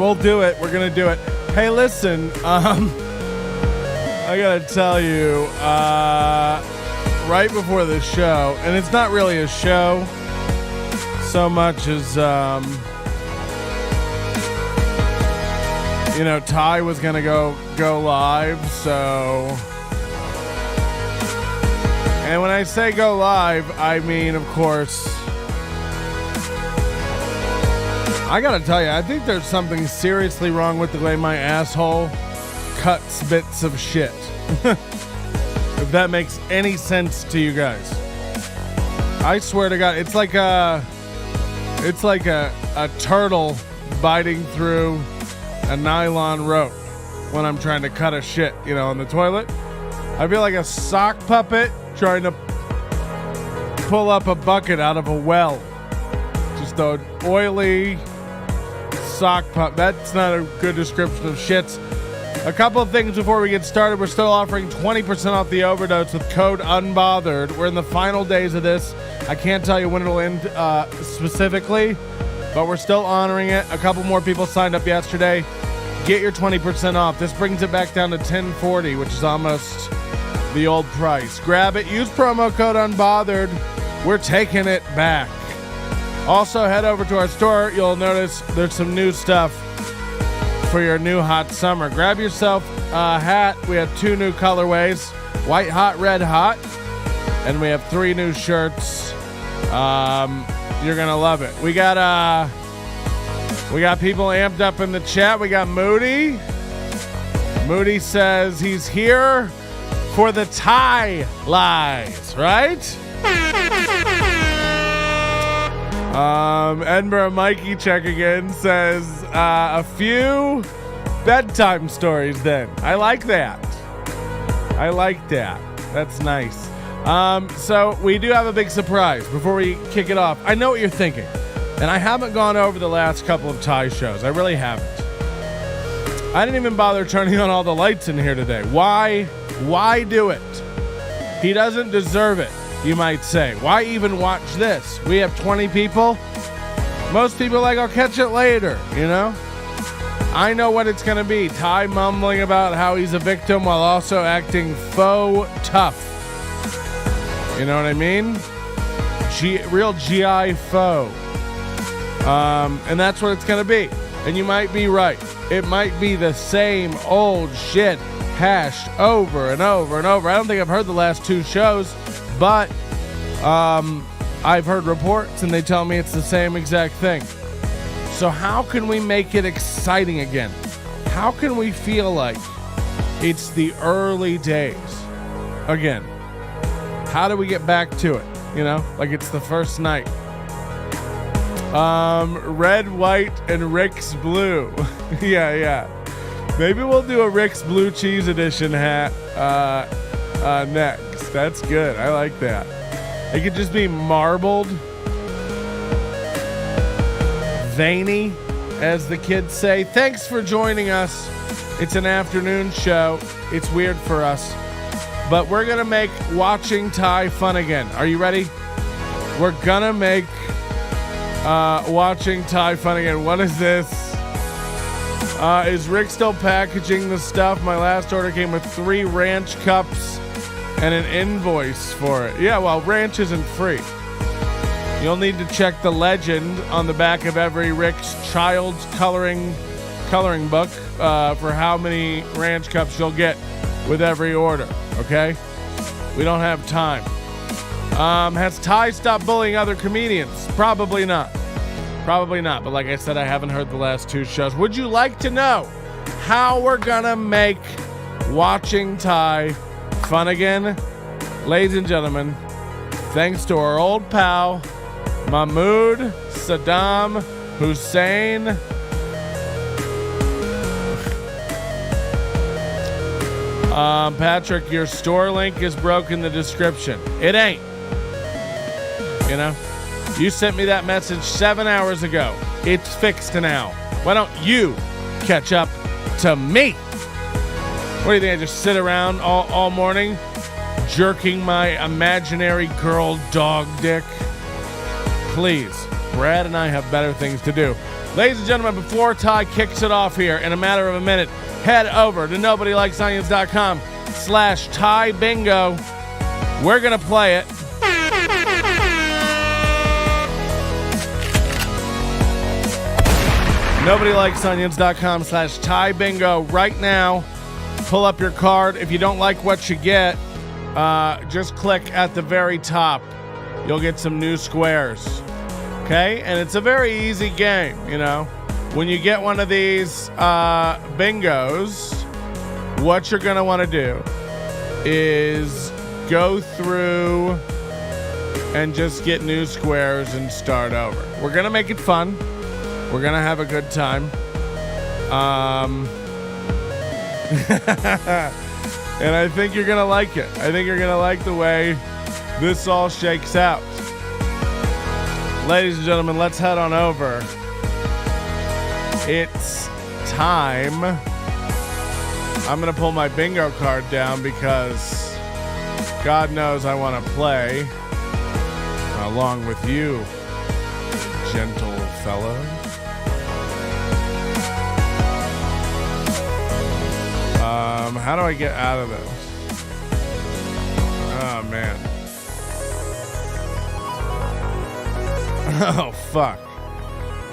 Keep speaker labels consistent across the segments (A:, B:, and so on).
A: we'll do it. We're going to do it. Hey, listen, I got to tell you, right before the show, and it's not really a show so much as, Ty was going to go live, so... And when I say go live, I mean, of course... I gotta tell you, I think there's something seriously wrong with the way my asshole cuts bits of shit. If that makes any sense to you guys. I swear to God, it's like a turtle biting through a nylon rope when I'm trying to cut a shit, on the toilet. I feel like a sock puppet trying to pull up a bucket out of a well. Just an oily sock puppet. That's not a good description of shits. A couple of things before we get started. We're still offering 20% off the Overdose with code UNBOTHERED. We're in the final days of this. I can't tell you when it'll end specifically, but we're still honoring it. A couple more people signed up yesterday. Get your 20% off. This brings it back down to $10.40, which is almost the old price. Grab it. Use promo code UNBOTHERED. We're taking it back. Also, head over to our store. You'll notice there's some new stuff for your new hot summer. Grab yourself a hat. We have 2 new colorways, white hot, red hot, and we have 3 new shirts. You're gonna love it. We got people amped up in the chat. We got Moody. Moody says he's here for the Thai lies, right? Edinburgh Mikey check again says a few bedtime stories then. I like that. That's nice. So we do have a big surprise before we kick it off. I know what you're thinking, and I haven't gone over the last couple of Thai shows. I really haven't. I didn't even bother turning on all the lights in here today. Why do it? He doesn't deserve it, you might say. Why even watch this? We have 20 people. Most people are like, I'll catch it later, I know what it's going to be. Ty mumbling about how he's a victim while also acting faux tough. You know what I mean? Real GI foe. And that's what it's going to be. And you might be right. It might be the same old shit hashed over and over and over. I don't think I've heard the last 2 shows, but I've heard reports and they tell me it's the same exact thing. So how can we make it exciting again? How can we feel like it's the early days again? How do we get back to it? Like it's the first night. Red, white, and Rick's blue. yeah. Maybe we'll do a Rick's blue cheese edition hat next. That's good. I like that. It could just be marbled, veiny, as the kids say. Thanks for joining us. It's an afternoon show. It's weird for us, but we're gonna make watching Thai fun again. Are you ready? We're gonna make watching Thai fun again. What is this? Is Rick still packaging the stuff? My last order came with 3 ranch cups and an invoice for it. Yeah, well, ranch isn't free. You'll need to check the legend on the back of every Rick's child's coloring book for how many ranch cups you'll get with every order, okay? We don't have time. Has Ty stopped bullying other comedians? Probably not. But like I said, I haven't heard the last 2 shows. Would you like to know how we're gonna make watching Ty fun again? Ladies and gentlemen, thanks to our old pal, Mahmoud Saddam Hussein. Patrick, your store link is broken in the description. It ain't. You sent me that message 7 hours ago. It's fixed now. Why don't you catch up to me? What do you think? I just sit around all morning jerking my imaginary girl dog dick? Please. Brad and I have better things to do. Ladies and gentlemen, before Ty kicks it off here in a matter of a minute, head over to nobodylikesonions.com/Ty Bingo. We're going to play it. nobodylikesonions.com/Ty Bingo right now. Pull up your card. If you don't like what you get, just click at the very top. You'll get some new squares. Okay? And it's a very easy game, you know. When you get one of these bingos, what you're going to want to do is go through and just get new squares and start over. We're going to make it fun. We're going to have a good time. And I think you're going to like it. I think you're going to like the way this all shakes out. Ladies and gentlemen, let's head on over. It's time. I'm going to pull my bingo card down because God knows I want to play along with you, gentle fellow. How do I get out of this? Oh, man. Oh, fuck.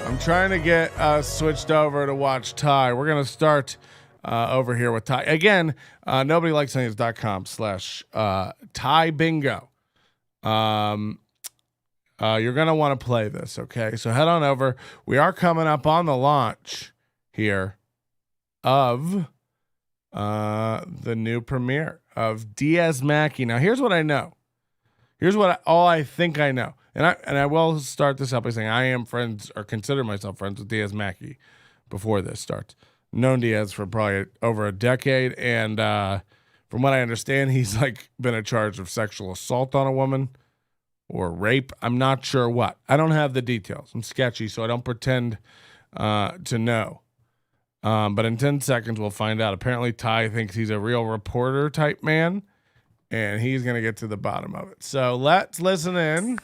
A: I'm trying to get switched over to watch Ty. We're going to start over here with Ty. Again, nobodylikesonions.com/Ty Bingo. You're going to want to play this, okay? So head on over. We are coming up on the launch here of the new premiere of Diaz Mackie. Now, here's what I know. Here's what all I think I know. And I will start this up by saying I am friends, or consider myself friends, with Diaz Mackie before this starts. Known Diaz for probably over a decade, and from what I understand, he's like been charged of sexual assault on a woman or rape. I'm not sure what. I don't have the details. I'm sketchy, so I don't pretend to know. But in 10 seconds, we'll find out. Apparently, Ty thinks he's a real reporter type man, and he's going to get to the bottom of it. So let's listen in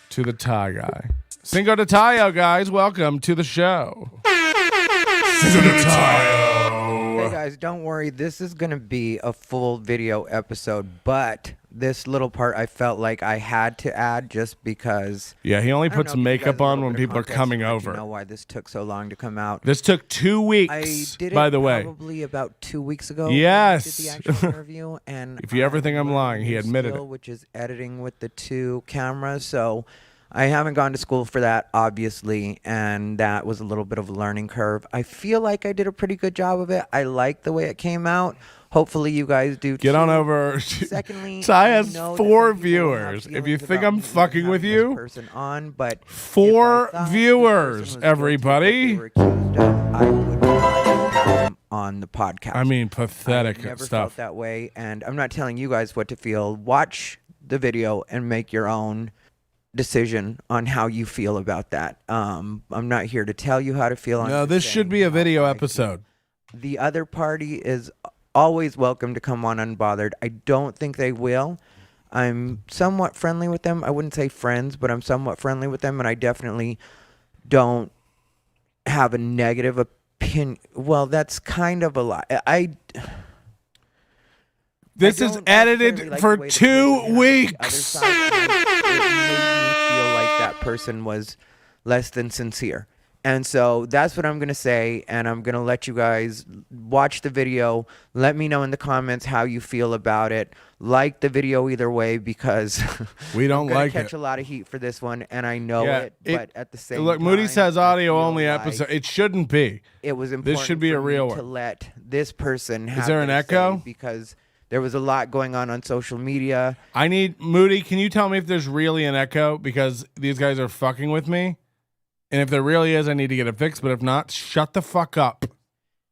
A: to the Ty guy. Cinco de Tayo, guys. Welcome to the show. Cinco de Tayo.
B: Hey, guys, don't worry. This is going to be a full video episode, but this little part I felt like I had to add just because.
A: Yeah, he only puts makeup on when people are coming over.
B: I know why this took so long to come out.
A: This took 2 weeks,
B: I did it
A: by the way.
B: Probably about 2 weeks ago.
A: Yes.
B: I did the actual interview, and
A: if you ever think I'm lying, he admitted it.
B: Which is editing with the two cameras, so I haven't gone to school for that, obviously, and that was a little bit of a learning curve. I feel like I did a pretty good job of it. I like the way it came out. Hopefully you guys do too.
A: Get on over.
B: Secondly,
A: Ty has 4 viewers. If you think I'm fucking with you,
B: person on, but
A: 4 viewers, everybody.
B: I would not on the podcast.
A: I mean, pathetic
B: I never
A: stuff.
B: Felt that way, and I'm not telling you guys what to feel. Watch the video and make your own decision on how you feel about that. I'm not here to tell you how to feel.
A: No, this should be a video episode.
B: The other party is always welcome to come on unbothered. I don't think they will. I'm somewhat friendly with them. I wouldn't say friends, but I'm somewhat friendly with them, and I definitely don't have a negative opinion. Well, that's kind of a lie. This is edited for 2 weeks. It made me feel like that person was less than sincere. And so that's what I'm going to say, and I'm going to let you guys watch the video. Let me know in the comments how you feel about it. Like the video either way, because
A: we don't like it.
B: Catch a lot of heat for this one, and I know it, but at the same
A: look,
B: time,
A: Moody says audio only episode. It shouldn't be.
B: It was important.
A: This should be a real one.
B: To let this person have.
A: Is there an echo?
B: Because there was a lot going on social media.
A: I need Moody. Can you tell me if there's really an echo? Because these guys are fucking with me. And if there really is, I need to get it fixed. But if not, shut the fuck up.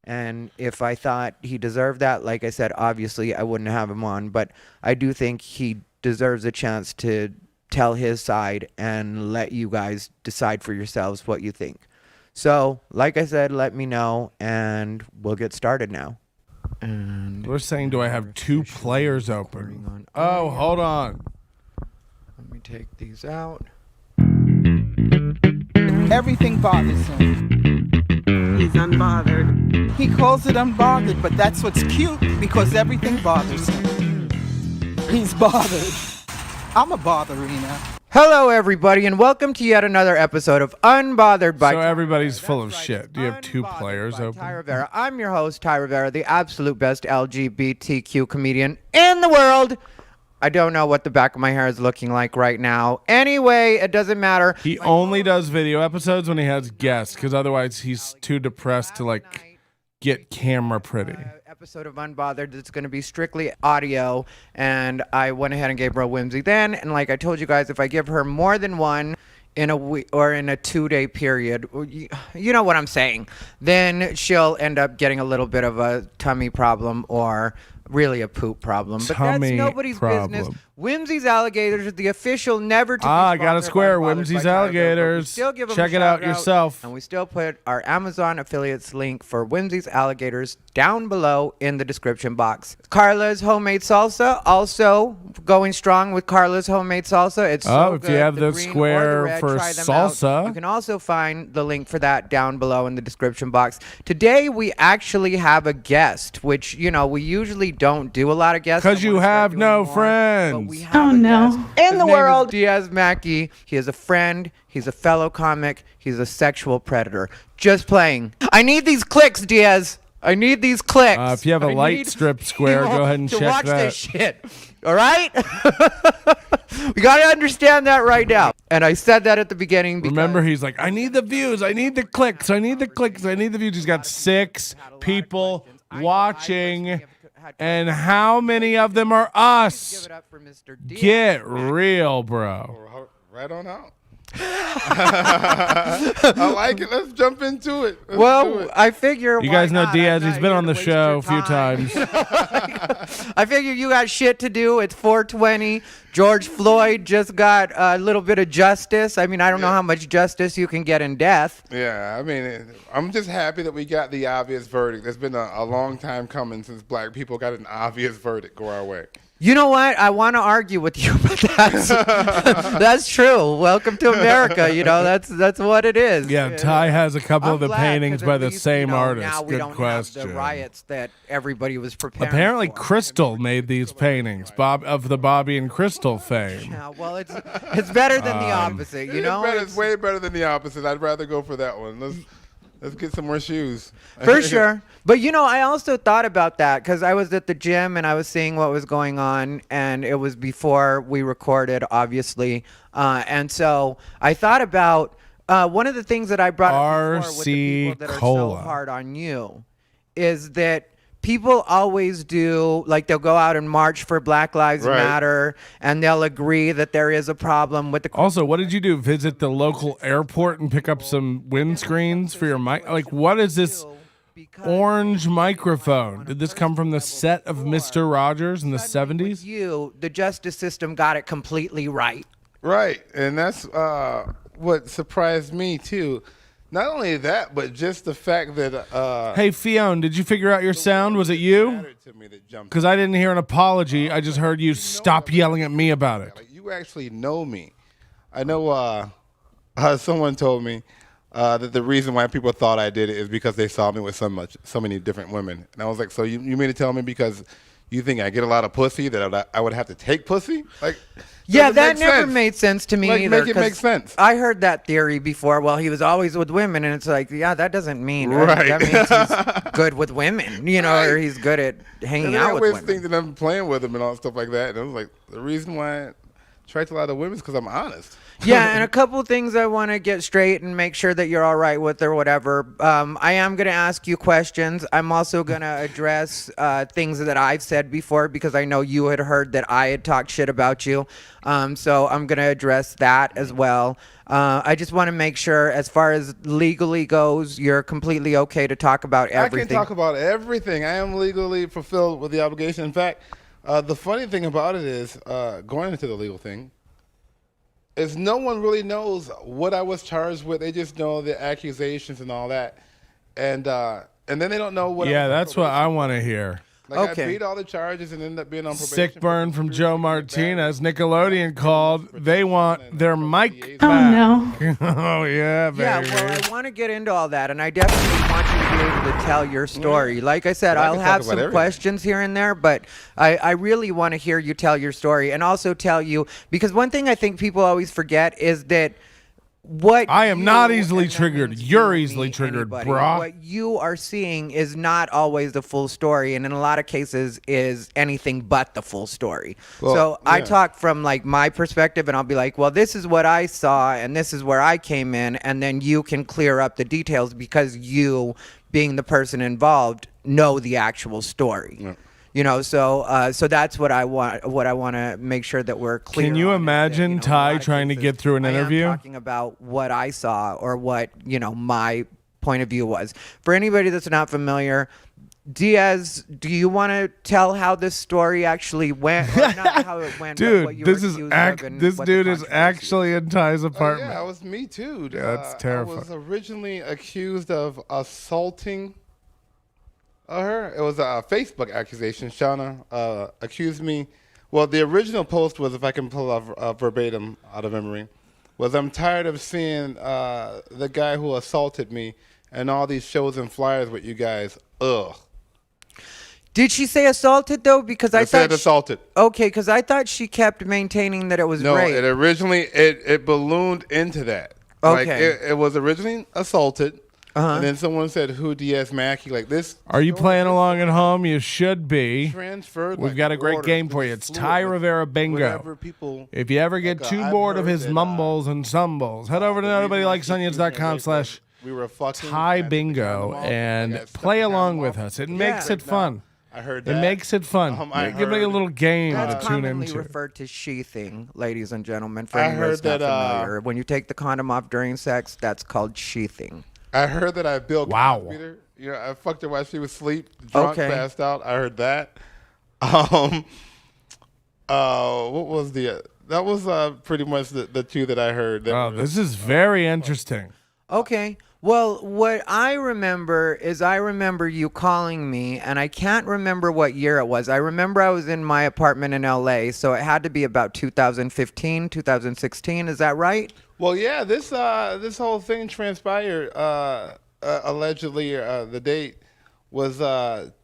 B: And if I thought he deserved that, like I said, obviously I wouldn't have him on. But I do think he deserves a chance to tell his side and let you guys decide for yourselves what you think. So, like I said, let me know, and we'll get started now. And
A: we're saying, do I have 2 players open? Oh, hold on.
B: Let me take these out.
C: Everything bothers him.
D: He's unbothered.
C: He calls it unbothered, but that's what's cute because everything bothers him. He's bothered. I'm a botherina.
B: Hello, everybody, and welcome to yet another episode of Unbothered by.
A: So everybody's full of shit. Do you have two players open?
B: Thai Rivera. I'm your host, Thai Rivera, the absolute best LGBTQ comedian in the world. I don't know what the back of my hair is looking like right now. Anyway, it doesn't matter.
A: He only does video episodes when he has guests, because otherwise he's too depressed to get camera pretty.
B: Episode of Unbothered that's going to be strictly audio, and I went ahead and gave her a whimsy then, and like I told you guys, if I give her more than one in a week or in a 2-day period, you know what I'm saying, then she'll end up getting a little bit of a tummy problem or really a poop problem. But that's nobody's business. Whimsy's Alligators is the official never to be
A: I got a square. Whimsy's Alligators. Check it out yourself.
B: And we still put our Amazon affiliates link for Whimsy's Alligators down below in the description box. Carla's Homemade Salsa, also going strong with Carla's Homemade Salsa. It's so
A: if
B: good.
A: you have the
B: green
A: square
B: or the red,
A: for
B: try them
A: salsa.
B: out. You can also find the link for that down below in the description box. Today we actually have a guest, which, you know, we usually don't do a lot of guests.
A: Because you have no friends.
D: Oh no.
B: In the world, Diaz Mackie. He is a friend. He's a fellow comic. He's a sexual predator. Just playing. I need these clicks, Diaz. I need these clicks.
A: If you have a light strip square, go ahead and check
B: watch
A: that.
B: This shit. All right? We got to understand that right now. And I said that at the beginning because...
A: Remember, he's like, I need the views. I need the clicks. I need the clicks. I need the views. He's got 6 people watching. And how many of them are us? Get real, bro.
E: Right on out. I like it. Let's jump into it.
B: I figure...
A: You guys know Diaz. He's been on the show a few times.
B: I figure you got shit to do. It's 420. George Floyd just got a little bit of justice. I mean, I don't know how much justice you can get in death.
E: Yeah, I mean, I'm just happy that we got the obvious verdict. It's been a long time coming since black people got an obvious verdict go our way.
B: You know what? I want to argue with you, but that's true. Welcome to America. You know, that's what it is.
A: Yeah, Ty has a couple of the paintings by the same artist.
B: Now we
A: Good
B: don't
A: question.
B: have the riots that everybody was preparing
A: Apparently,
B: for.
A: Crystal made these paintings, of the Bobby and Crystal fame.
B: Yeah, well, it's better than the opposite. You know,
E: it's way better than the opposite. I'd rather go for that one. Let's get some more shoes.
B: For sure. But, you know, I also thought about that because I was at the gym and I was seeing what was going on, and it was before we recorded, obviously. And so I thought about one of the things that I brought up before with the people that are so hard on you is that people always do, like they'll go out and march for Black Lives Matter, and they'll agree that there is a problem with the...
A: Also, what did you do? Visit the local airport and pick up some windscreens for your mic? Like, what is this orange microphone? Did this come from the set of Mr. Rogers in the 70s?
B: The justice system got it completely right.
E: Right, and that's what surprised me, too. Not only that, but just the fact that...
A: Hey, Fionn, did you figure out your sound? Was it you? Because I didn't hear an apology. I just heard you stop yelling at me about it.
E: Like, you actually know me. I know someone told me that the reason why people thought I did it is because they saw me with so many different women. And I was like, so you mean to tell me because you think I get a lot of pussy that I would have to take pussy? Like...
B: Yeah, that never made sense to me either.
E: Make it make sense.
B: I heard that theory before. Well, he was always with women, and it's like, yeah, that doesn't mean that means he's good with women, you know, or he's good at hanging out with women.
E: I always think that I'm playing with him and all stuff like that. And I was like, the reason why I attract a lot of women is because I'm honest.
B: Yeah, and a couple things I want to get straight and make sure that you're all right with or whatever. I am going to ask you questions. I'm also going to address things that I've said before because I know you had heard that I had talked shit about you. So I'm going to address that as well. I just want to make sure as far as legally goes, you're completely okay to talk about everything.
E: I can talk about everything. I am legally fulfilled with the obligation. In fact, the funny thing about it is going into the legal thing, is no one really knows what I was charged with. They just know the accusations and all that. And then they don't know what...
A: Yeah, that's what I want to hear.
E: Like
B: Okay.
E: I beat all the charges and ended up being on probation.
A: Sick burn from Joe Martinez. Nickelodeon called. They want their mic
D: Oh
A: back.
D: no.
A: Oh, yeah, baby.
B: Yeah, well, I want to get into all that, and I definitely want you to be able to tell your story. Like I said,
E: But I
B: I'll
E: can talk
B: have
E: about
B: some
E: everything.
B: questions here and there, but I really want to hear you tell your story and also tell you, because one thing I think people always forget is that what
A: I am
B: you-
A: not easily
B: and that
A: triggered.
B: means
A: You're
B: you,
A: easily
B: me,
A: triggered,
B: anybody.
A: brah.
B: What you are seeing is not always the full story, and in a lot of cases is anything but the full story.
E: Well,
B: So I
E: yeah.
B: talk from like my perspective, and I'll be like, well, this is what I saw, and this is where I came in, and then you can clear up the details because you, being the person involved, know the actual story.
E: Yeah.
B: You know, so that's what I want. What I want to make sure that we're clear.
A: Can you
B: on is that,
A: imagine
B: in a
A: Ty
B: lot of
A: trying to
B: cases,
A: get through an
B: I am
A: interview?
B: talking about what I saw or what my point of view was. For anybody that's not familiar, Diaz, do you want to tell how this story actually went? Or not how it went, but what you
A: Dude, this
B: were
A: is
B: accused of and
A: this
B: what the
A: dude is
B: controversy
A: actually in Ty's apartment.
E: Yeah, it was me too.
A: Yeah, that's terrifying.
E: I was originally accused of assaulting her. It was a Facebook accusation. Shauna accused me. Well, the original post was, if I can pull off verbatim out of memory, was I'm tired of seeing the guy who assaulted me and all these shows and flyers with you guys. Ugh.
B: Did she say assaulted though? Because I
E: I said
B: thought
E: assaulted.
B: okay, because I thought she kept maintaining that it was
E: No,
B: rape.
E: it originally it ballooned into that. Like
B: Okay.
E: it was originally assaulted,
B: Uh-huh.
E: and then someone said, "Who Diaz Mackie?" Like this.
A: Are you playing along at home? You should be.
E: Transferred.
A: We've
E: like
A: got a great
E: water
A: game
E: through
A: for
E: the
A: you. It's
E: fluid
A: Ty
E: with
A: Rivera Bingo.
E: whatever people.
A: If you ever get
E: Like,
A: too
E: I've
A: bored of
E: heard
A: his
E: that,
A: mumbles and stumbles, head over to
E: the reason why she
A: nobodylikesonions.com/.
E: we were fucking
A: Ty
E: at the
A: Bingo
E: condom off,
A: and
E: I got stuck
A: play
E: in
A: along
E: condom
A: with
E: off.
A: us. It
B: Yeah.
A: makes it fun.
E: I heard
A: It
E: that.
A: makes it fun.
E: I
A: Give me a
E: heard-
A: little game
B: That's
A: to tune
B: commonly
A: into.
B: referred to sheathing, ladies and gentlemen. For
E: I
B: anyone that's
E: heard
B: not
E: that,
B: familiar, when you take the condom off during sex, that's called sheathing.
E: I heard that I Bill
A: Wow.
E: Cosby'd her. You know, I fucked her while she was asleep, drunk,
B: Okay.
E: passed out. I heard that. What was the? That was pretty much the two that I heard. That
A: Oh,
E: were-
A: this is very interesting.
B: Okay. Well, what I remember is I remember you calling me, and I can't remember what year it was. I remember I was in my apartment in LA, so it had to be about 2015, 2016. Is that right?
E: Well, yeah, this whole thing transpired. Allegedly, the date was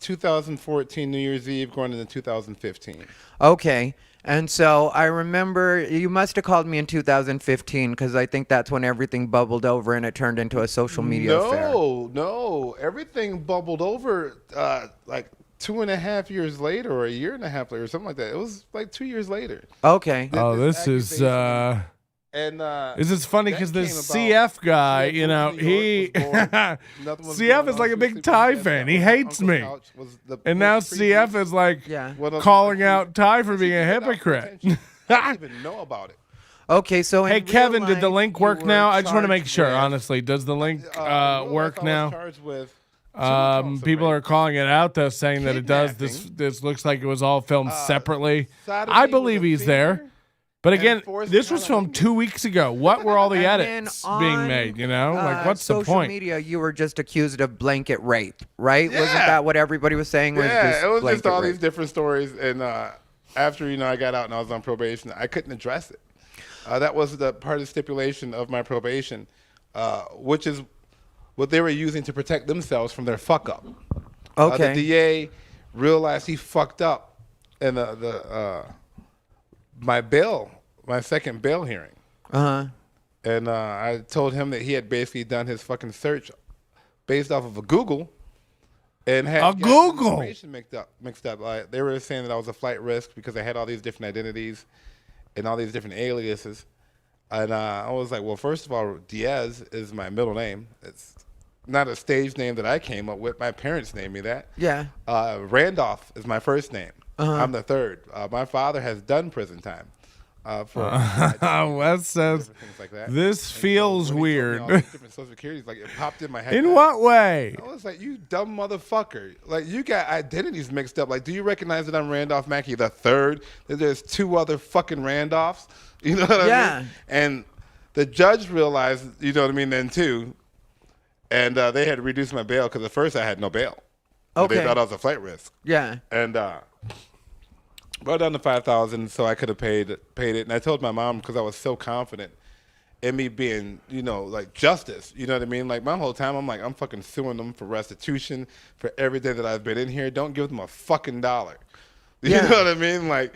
E: 2014 New Year's Eve, going into 2015.
B: Okay. And so I remember you must have called me in 2015 because I think that's when everything bubbled over and it turned into a social media affair.
E: No, everything bubbled over like 2.5 years later, or a year and a half later, or something like that. It was like 2 years later.
B: Okay.
A: Oh, this is
E: accusation- And
A: this is funny
E: that
A: because this
E: came about-
A: CF guy,
E: Yeah,
A: you know,
E: New York
A: he
E: was born. Nothing was
A: CF
E: going
A: is
E: on.
A: like a
E: She was
A: big
E: sleeping
A: Ty
E: in bed.
A: fan. He
E: My
A: hates
E: uncle's
A: me.
E: couch was the
A: And now
E: most
A: CF
E: previous-
A: is like
B: Yeah.
E: one of the
A: calling
E: accused-
A: out Ty for being a
E: She did that for
A: hypocrite.
E: attention. I didn't even know about it.
B: Okay, so
A: Hey
B: in
A: Kevin,
B: real
A: did the
B: life,
A: link
B: you
A: work
B: were
A: now? I just want to make
E: charged
A: sure,
E: with-
A: honestly. Does the link
E: In real life,
A: work
E: I was
A: now?
E: charged with
A: People are calling it out though, saying that it does.
E: Kidnapping.
A: This looks like it was all filmed separately.
E: sodomy
A: I
E: with
A: believe
E: a
A: he's there.
E: finger
A: But
E: and
A: again,
E: forced
A: this was filmed
E: cunnilingus.
A: 2 weeks ago. What were all the
B: And then
A: edits being
B: on,
A: made? You know, like what's the
B: social
A: point?
B: media, you were just accused of blanket rape, right? Wasn't
E: Yeah.
B: that what everybody was saying? Was
E: Yeah,
B: this
E: it was just
B: blanket
E: all
B: rape?
E: these different stories. And after I got out and I was on probation, I couldn't address it. That was the part of the stipulation of my probation, which is what they were using to protect themselves from their fuck up.
B: Okay.
E: The DA realized he fucked up in my second bail hearing.
B: Uh-huh.
E: And I told him that he had basically done his fucking search based off of a Google and had
A: A
E: got
A: Google?
E: information mixed up. They were saying that I was a flight risk because I had all these different identities and all these different aliases. And I was like, well, first of all, Diaz is my middle name. It's not a stage name that I came up with. My parents named me that.
B: Yeah.
E: Randolph is my first name. I'm the third. My father has done prison time for
A: Wes says
E: different things like that.
A: this
E: And so
A: feels
E: when he told me all
A: weird.
E: these different social securities, like it popped in my head.
A: In what way?
E: I was like, you dumb motherfucker. Like, you got identities mixed up. Like, do you recognize that I'm Randolph Mackie the third? That there's two other fucking Randolphs? You know what I
B: Yeah.
E: mean? And the judge realized, you know what I mean, then too. And they had reduced my bail because at first I had no bail.
B: Okay.
E: They thought I was a flight risk.
B: Yeah.
E: And brought down to $5,000 so I could have paid it. And I told my mom because I was so confident in me being, like justice. You know what I mean? Like my whole time, I'm like, I'm fucking suing them for restitution for every day that I've been in here. Don't give them a fucking dollar. You know what I mean? Like,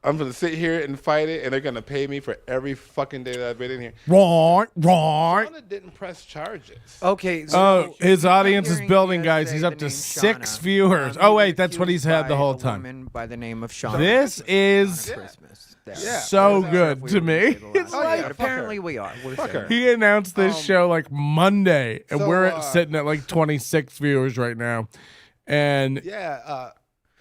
E: I'm going to sit here and fight it, and they're going to pay me for every fucking day that I've been in here.
A: Right.
E: Shauna didn't press charges.
B: Okay.
A: Oh, his audience is
B: hearing
A: building,
B: Diaz
A: guys.
B: say
A: He's
B: the
A: up to
B: name
A: 6
B: Shauna.
A: viewers.
B: He
A: Oh,
B: was
A: wait, that's what he's
B: accused
A: had the
B: by
A: whole
B: a
A: time.
B: woman by the name of Shauna.
A: This is
B: Christmas.
A: so good to me. It's
B: Oh,
A: like
B: yeah, apparently we are. We're
E: Fuck her.
A: he announced this show like Monday, and
E: so,
A: we're sitting at like 26 viewers right now. And
E: Yeah,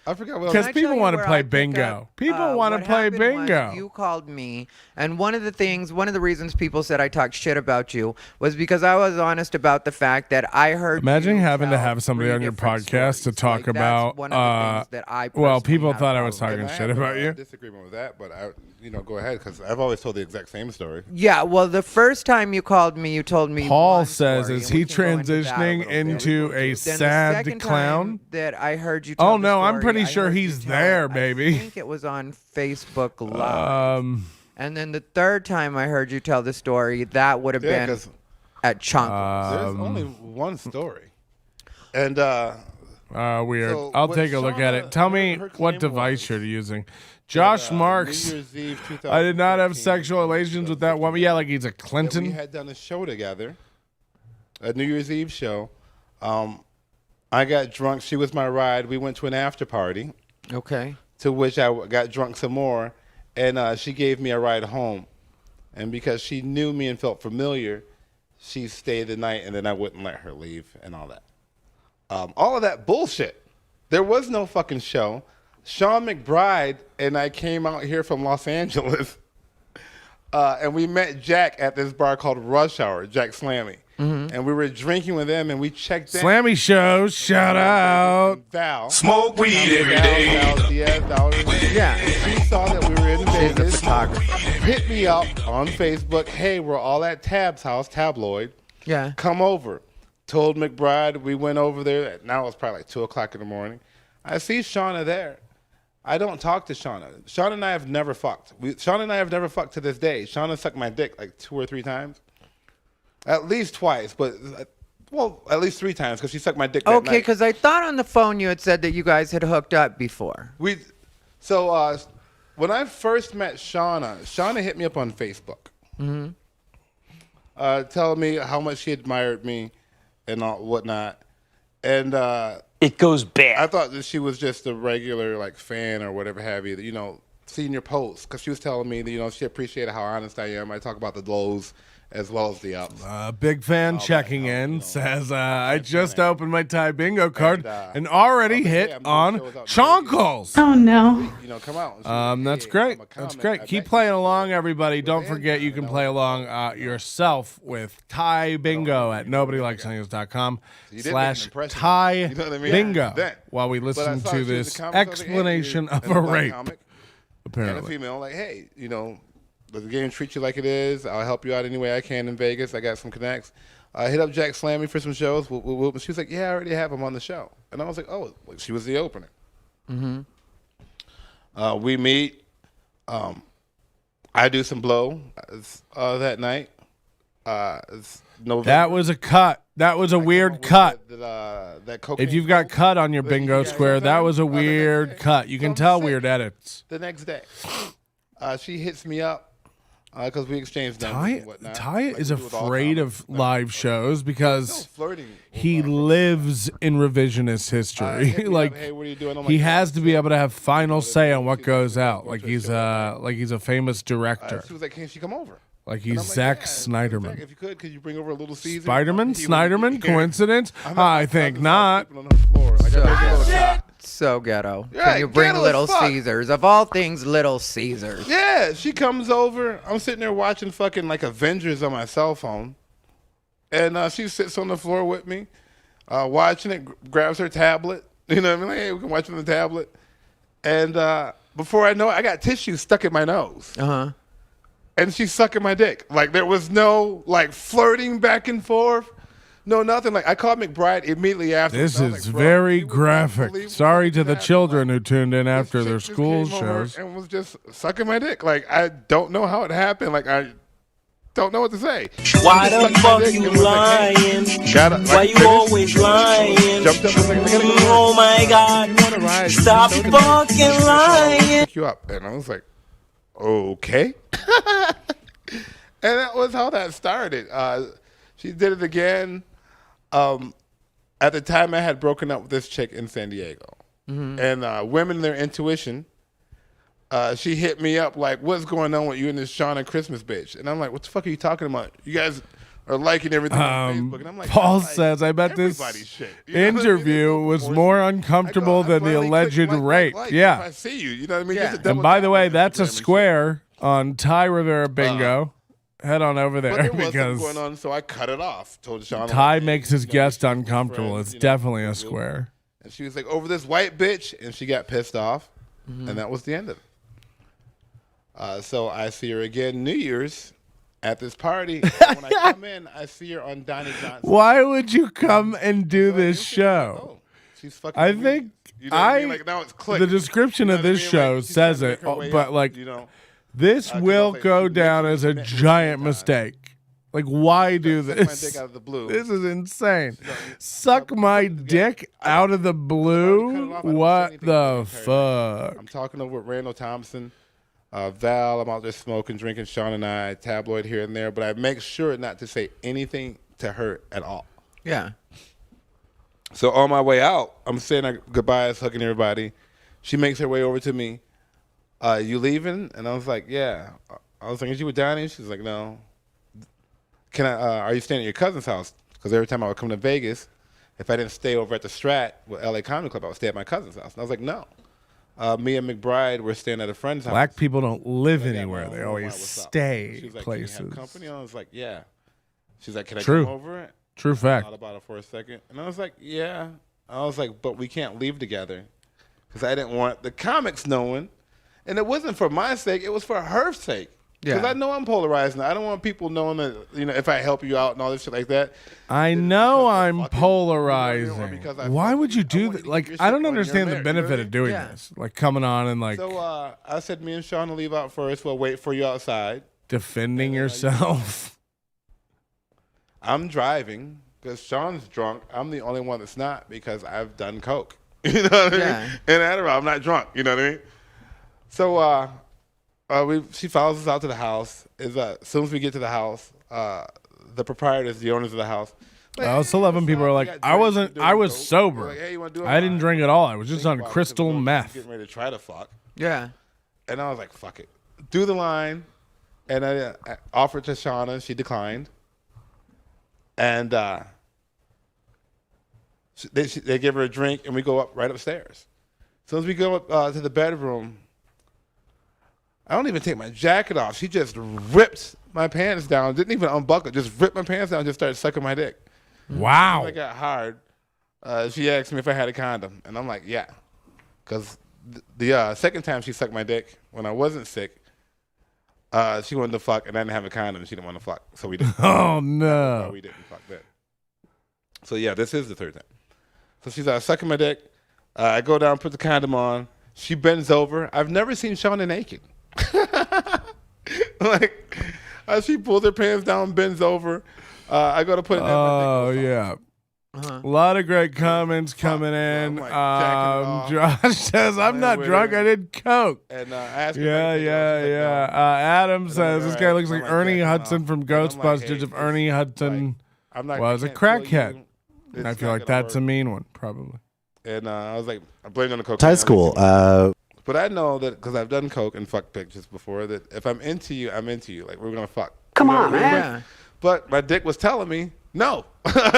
E: I forgot what
A: because
B: Can I tell
A: people
B: you
A: want to
B: where
A: play
B: I pick
A: bingo.
B: up,
A: People want to
B: what
A: play
B: happened was
A: bingo.
B: You called me, and one of the reasons people said I talked shit about you was because I was honest about the fact that I heard.
A: Imagine
B: you
A: having to
B: tell
A: have somebody
B: 3
A: on your
B: different
A: podcast to
B: stories.
A: talk
B: Like, that's
A: about.
B: one of the things that I
A: Well,
B: personally
A: people
B: have
A: thought I was
B: problems
A: talking
E: And I
A: shit
E: have
A: about
E: no
A: you.
E: disagreement with that, but go ahead because I've always told the exact same story.
B: Yeah, well, the first time you called me, you told me.
A: Paul
B: one
A: says,
B: story,
A: is
B: and
A: he
B: we can go into that a
A: transitioning
B: little bit.
A: into a
B: Then the
A: sad
B: second
A: clown?
B: time that I heard you tell
A: Oh
B: the
A: no, I'm
B: story,
A: pretty
B: I
A: sure
B: heard you
A: he's
B: tell
A: there,
B: it,
A: baby.
B: I think it was on Facebook Live. And then the third time I heard you tell the story, that would have
E: Yeah,
B: been
E: 'cause
B: at Chunkles.
E: there's only one story, and
A: Weird.
E: So
A: I'll
E: what
A: take a look at it.
E: Shauna-
A: Tell me
E: her
A: what
E: claim
A: device
E: was
A: you're using. Josh Marks.
E: New Year's Eve
A: I did not have
E: 2014,
A: sexual relations with that woman. Yeah, like he's a
E: that we
A: Clinton.
E: had done a show together, a New Year's Eve show. I got drunk. She was my ride. We went to an after party,
B: Okay.
E: to which I got drunk some more, and she gave me a ride home. And because she knew me and felt familiar, she stayed the night, and then I wouldn't let her leave and all that. All of that bullshit. There was no fucking show. Sean McBride and I came out here from Los Angeles, and we met Jack at this bar called Rush Hour, Jack Slammy. And we were drinking with him, and we checked in.
A: Slammy shows. Shout out.
E: Val.
F: Smoke weed every day.
E: Val Diaz,
B: Yeah.
E: She saw that we were in
B: She's a
E: Vegas.
B: photographer.
E: Hit me up on Facebook. Hey, we're all at Tab's house, Tabloid.
B: Yeah.
E: Come over. Told McBride. We went over there. Now it's probably like 2 o'clock in the morning. I see Shauna there. I don't talk to Shauna. Shauna and I have never fucked. Shauna and I have never fucked to this day. Shauna sucked my dick like 2 or 3 times. At least twice, but at least 3 times because she sucked my dick that
B: Okay,
E: night.
B: because I thought on the phone you had said that you guys had hooked up before.
E: So when I first met Shauna hit me up on Facebook. Telling me how much she admired me and all, whatnot. And
F: It goes bad.
E: I thought that she was just a regular like fan or whatever have you, seeing your posts. Because she was telling me that, she appreciated how honest I am. I talk about the lows as well as the ups.
A: Big fan checking in says, I just opened my Thai bingo card and already hit
E: I'm doing
A: on
E: shows out in
A: Chonkles.
D: Oh no.
E: Come out. And she was like,
A: That's
E: "Hey,
A: great.
E: I'm a
A: That's
E: comic.
A: great.
E: I
A: Keep
E: bet
A: playing
E: you
A: along, everybody. Don't forget you can play along yourself with Thai Bingo at nobodylikesonios.com
E: You did make an
A: /
E: impression.
A: Thai
E: You know what I mean?
A: Bingo
E: Then.
A: while we
E: But I
A: listen
E: saw
A: to
E: she was a
A: this
E: comic, so I was like, hey,
A: explanation
E: you're
A: of
E: a
A: a
E: black
A: rape.
E: comic and a
A: Apparently.
E: female, like, hey, does the game treat you like it is? I'll help you out any way I can in Vegas. I got some connects. I hit up Jack Slammy for some shows. She was like, yeah, I already have him on the show. And I was like, oh, she was the opener. We meet. I do some blow that night.
A: That was a cut. That was a weird cut.
E: That cocaine
A: If you've got
E: coke
A: cut on your
E: that
A: bingo
E: you guys
A: square,
E: have
A: that
E: done,
A: was a
E: the next
A: weird
E: day.
A: cut. You
E: So
A: can
E: I'm
A: tell
E: sick.
A: weird edits.
E: The next day, she hits me up because we exchanged numbers
A: Ty,
E: and whatnot.
A: Ty
E: like
A: is
E: we do with all
A: afraid
E: comics.
A: of live shows
E: No
A: because
E: flirting.
A: he lives in revisionist
E: Hit
A: history.
E: me up,
A: Like
E: hey, what are you doing? I'm
A: he
E: like,
A: has to be able to have final say on what
E: see
A: goes
E: this
A: out.
E: going
A: Like
E: to a
A: he's
E: show
A: a famous director.
E: She was like, can she come over?
A: Like
E: And
A: he's
E: I'm like,
A: Zack
E: yeah,
A: Snyderman.
E: Zack, if you could you bring over a little Caesar?
A: Spiderman?
E: He would-
A: Snyderman?
E: here.
A: Coincidence?
E: I'm
A: I think
E: I'm
A: not.
E: sleeping on her floor. Like, I got a little cot.
B: So ghetto.
E: Yeah,
B: Can you bring
E: ghetto as
B: Little
E: fuck.
B: Caesars? Of all things, Little Caesars.
E: Yeah, she comes over. I'm sitting there watching fucking like Avengers on my cell phone. And she sits on the floor with me, watching it, grabs her tablet. You know what I mean? Like, hey, we can watch it on the tablet. And before I know it, I got tissue stuck in my nose.
B: Uh-huh.
E: And she's sucking my dick. Like, there was no, like, flirting back and forth. No, nothing. Like I called McBride immediately after.
A: This
E: I was
A: is
E: like, "Bro,
A: very
E: you would not believe
A: graphic. Sorry to the
E: what
A: children
E: happened."
A: who tuned in
E: Like,
A: after
E: this
A: their
E: chick just
A: school
E: came over
A: shows.
E: and was just sucking my dick. Like I don't know how it happened. Like I don't know what to say.
F: Why
E: She just
F: the
E: sucked my
F: fuck
E: dick
F: you
E: and was like,
F: lying?
E: "Hey, gotta, like,
F: Why you
E: finished."
F: always lying?
E: Jumped up and was like, "I gotta go to work."
F: Oh my God.
E: You want to ride?
F: Stop
E: Show the
F: fucking
E: bitch. I'll
F: lying.
E: Pick you up, and I was like, okay. And that was how that started. She did it again. At the time, I had broken up with this chick in San Diego. And women, their intuition, she hit me up like, what's going on with you and this Shauna Christmas bitch? And I'm like, what the fuck are you talking about? You guys are liking everything on Facebook. And I'm like,
A: Paul
E: like
A: says, I bet this
E: everybody's shit. You know what I mean?
A: interview
E: There's no
A: was
E: force.
A: more
E: I
A: uncomfortable
E: go, I
A: than the
E: finally
A: alleged
E: click
A: rape.
E: If
A: Yeah.
E: I see you, you know what I mean?
C: Yeah.
E: Just a double
A: And by
E: tap
A: the
E: on
A: way, that's
E: Instagram
A: a
E: and shit.
A: square on Thai Rivera Bingo. Head on over
E: But
A: there
E: there was something
A: because
E: going on, so I cut it off. Told Shauna,
A: Ty
E: like, hey,
A: makes his
E: you know,
A: guest
E: she's
A: uncomfortable.
E: friends,
A: It's
E: you know,
A: definitely a
E: cool.
A: square.
E: And she was like, over this white bitch, and she got pissed off, and that was the end of it. So I see her again New Year's at this party. And when I come in, I see her on Donnie Johnson.
A: Why would you come and do this show?
E: Oh, she's fucking
A: I
E: weird.
A: think
E: You know what I mean?
A: I-
E: Like, now it's clicked.
A: The description
E: You know
A: of
E: what I
A: this
E: mean?
A: show
E: Like, she's
A: says
E: trying to
A: it,
E: make her way
A: but
E: up,
A: like
E: you know.
A: this
E: 'Cause I
A: will
E: was like,
A: go
E: she
A: down
E: literally
A: as a
E: met me
A: giant
E: 3 times.
A: mistake. Like, why do
E: Suck my
A: this?
E: dick out of the blue.
A: This is insane.
E: No, you-
A: Suck my dick out of the
E: cut it
A: blue?
E: off. I don't say
A: What
E: anything
A: the
E: about the entire
A: fuck?
E: I'm talking over with Randall Thompson, Val. I'm out there smoking, drinking, Sean and I, tabloid here and there. But I make sure not to say anything to her at all.
B: Yeah.
E: So on my way out, I'm saying our goodbyes, hugging everybody. She makes her way over to me. You leaving? And I was like, yeah. I was like, is you with Donnie? She's like, no. Can I? Are you staying at your cousin's house? Because every time I would come to Vegas, if I didn't stay over at the Strat with LA Comedy Club, I would stay at my cousin's house. And I was like, no. Me and McBride were staying at a friend's house.
A: Black people don't live
E: I got my
A: anywhere.
E: own
A: They
E: room.
A: always
E: What's up?
A: stay
E: She's like,
A: places.
E: Can you have company? I was like, yeah. She's like, can I
A: True.
E: come over?
A: True
E: I
A: fact.
E: thought about it for a second. And I was like, yeah. I was like, but we can't leave together. Because I didn't want the comics knowing. And it wasn't for my sake. It was for her sake. Because
B: Yeah.
E: I know I'm polarizing. I don't want people knowing that, you know, if I help you out and all this shit like that.
A: I
E: it's
A: know
E: because of
A: I'm
E: fucking-
A: polarizing.
E: or because I
A: Why would you
E: fucking- I
A: do
E: wanted
A: that?
E: to
A: Like,
E: keep your
A: I
E: shit
A: don't
E: on your
A: understand the
E: merit, you know what
A: benefit
E: I
A: of
E: mean?
A: doing
B: Yeah.
A: this. Like coming on and like
E: So I said, me and Sean will leave out first. We'll wait for you outside.
A: defending yourself.
E: I'm driving because Sean's drunk. I'm the only one that's not because I've done coke. You know what I
B: Yeah.
E: mean? And Adderall, I'm not drunk. You know what I mean? So she follows us out to the house. As soon as we get to the house, the proprietors, the owners of the house. Like,
A: I was 11 people are like, I wasn't, I was sober.
E: Like, hey, you wanna do it?
A: I didn't drink at all. I was just on
E: Think about it,
A: crystal
E: 'cause
A: meth.
E: Getting ready to try to fuck.
B: Yeah.
E: And I was like, fuck it. Do the line. And I offered to Shauna. She declined. And they give her a drink, and we go up right upstairs. As soon as we go up to the bedroom, I don't even take my jacket off. She just ripped my pants down. Didn't even unbuckle. Just ripped my pants down and just started sucking my dick.
A: Wow.
E: When I got hard, she asked me if I had a condom. And I'm like, yeah. Because the second time she sucked my dick, when I wasn't sick, she wanted to fuck, and I didn't have a condom. She didn't want to fuck, so we didn't.
A: Oh no.
E: We didn't fuck that. So yeah, this is the third time. So she's sucking my dick. I go down, put the condom on. She bends over. I've never seen Shauna naked. Like, she pulls her pants down, bends over. I go to put it in.
A: Oh yeah. A lot of great comments coming in.
E: I'm like jacking it
A: Josh says, I'm not drunk. I did coke.
E: And I asked her,
A: Yeah,
E: like,
A: yeah,
E: she's like,
A: yeah.
E: no.
A: Adam says,
E: all
A: this
E: right.
A: guy looks
E: I'm
A: like
E: like
A: Ernie
E: jacking
A: Hudson
E: off.
A: from
E: And I'm like,
A: Ghostbusters
E: hey,
A: if Ernie Hudson
E: I'm not,
A: was
E: I
A: a
E: can't kill
A: crackhead.
E: you.
A: And I
E: It's
A: feel
E: not
A: like
E: gonna
A: that's a
E: work.
A: mean one, probably.
E: And I was like, I blamed on the coke.
G: High school.
E: But I know that because I've done coke and fuck pictures before, that if I'm into you, I'm into you. Like, we're going to fuck.
F: Come on,
E: what I mean?
B: man.
E: But my dick was telling me no.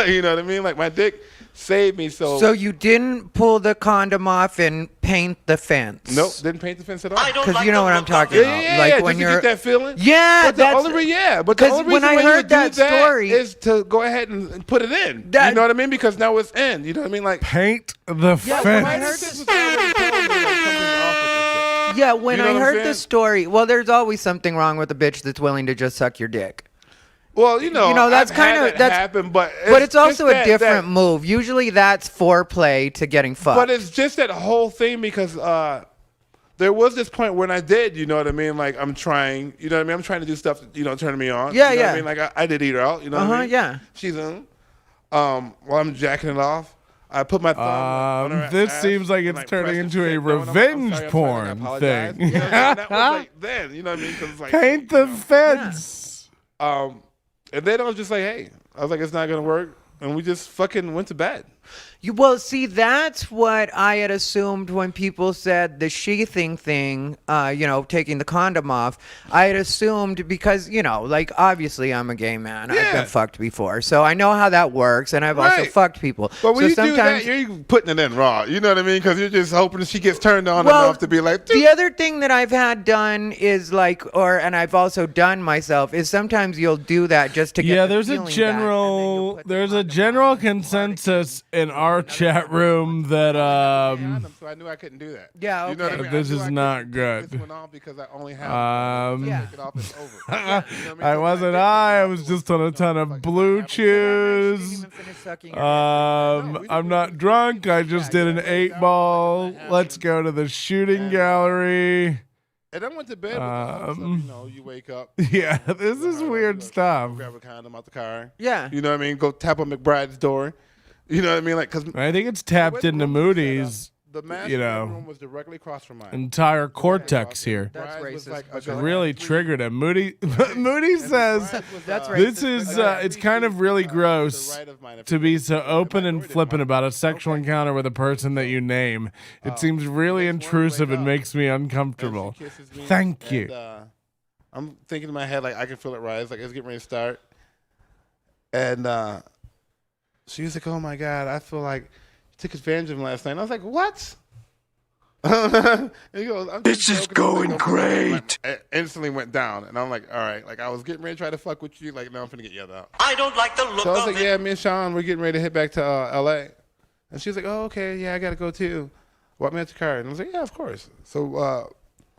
E: You know what I mean? Like, my dick saved me.
B: So you didn't pull the condom off and paint the fence?
E: Nope, didn't paint the fence at all.
B: Because you know what I'm talking about.
E: Yeah,
B: like
E: yeah,
B: when
E: just
B: you're
E: to get that feeling.
B: Yeah,
E: but the
B: that's
E: only but the
B: 'cause
E: only reason
B: when I
E: why you
B: heard
E: would do
B: that story-
E: is to go ahead and put it in.
B: That-
E: You know what I mean? Because now it's in. You know what I mean? Like,
A: Paint the
B: Yeah, when I heard
A: fence.
B: this-
E: was already telling me, like, something's off with this shit.
B: Yeah, when
E: You know
B: I
E: what I'm
B: heard
E: saying?
B: the story, well, there's always something wrong with a bitch that's willing to just suck your dick.
E: Well,
B: that's kind of that's
E: happened, but
B: it's also a different move. Usually, that's foreplay to getting fucked.
E: But it's just that whole thing because there was this point when I did, you know what I mean? Like I'm trying, you know what I mean? I'm trying to do stuff, turning me on.
B: Yeah,
E: you know
B: yeah.
E: What I mean, like I did eat her out, you know what I mean?
B: Yeah.
E: She's in. While I'm jacking it off, I put my thumb on her
A: this
E: ass
A: seems like it's
E: and,
A: turning
E: pressed
A: into
E: the
A: a
E: shit. No, I'm
A: revenge
E: sorry,
A: porn
E: I apologize.
A: thing.
E: That was like then, you know what I mean? 'Cause it's like,
A: Paint the fence.
E: and then I was just like, hey, I was like, it's not gonna work, and we just fucking went to bed.
B: Well, see, that's what I had assumed when people said the sheathing thing, taking the condom off. I had assumed because, like, obviously I'm a gay man. I've been fucked before. So I know how that works, and I've also fucked people.
E: But when
B: so
E: you do that, you're putting it in raw. You know what I mean? Because you're just hoping that she gets turned on enough to be like,
B: the other thing that I've had done is like, and I've also done myself, is sometimes you'll do that just to get
A: there's a general consensus in our chat room that
E: so I knew I couldn't do that.
B: Yeah, okay.
E: You know what I mean?
A: This is not good.
E: This went on because I only have take it off, it's over. You know what I mean?
A: I
E: So
A: wasn't
E: when
A: I
E: did
A: was just on a ton of blue chews. I'm not drunk. I just did an 8-ball. Let's go to the shooting gallery.
E: And I went to bed with the hopes of, you wake up.
A: Yeah, this is weird stuff.
E: Grab a condom out the car.
B: Yeah.
E: You know what I mean? Go tap on McBride's door. You know what I mean? Like, 'cause
A: I think it's tapped into Moody's,
E: the master room was directly across from mine.
A: entire cortex here.
B: That's racist.
A: It really triggered him. Moody says
B: That's
A: this
B: racist.
A: is it's kind of really gross to be so open and flippant about a sexual encounter with a person that you name. It seems really intrusive and makes me uncomfortable. Thank you.
E: I'm thinking in my head, like, I can feel it rise. Like, it's getting ready to start. And she was like, oh, my God, I feel like you took advantage of him last night. And I was like, what? And he goes, this is going great. It instantly went down. And I'm like, all right. Like, I was getting ready to try to fuck with you. Like, now I'm finna get yelled out.
F: I don't like the look
E: So I was
F: of
E: like, yeah, me and Sean, we're getting ready to head back to L.A. And she was like, oh, okay. Yeah, I got to go, too. Walk me out the car. And I was like, yeah, of course. So,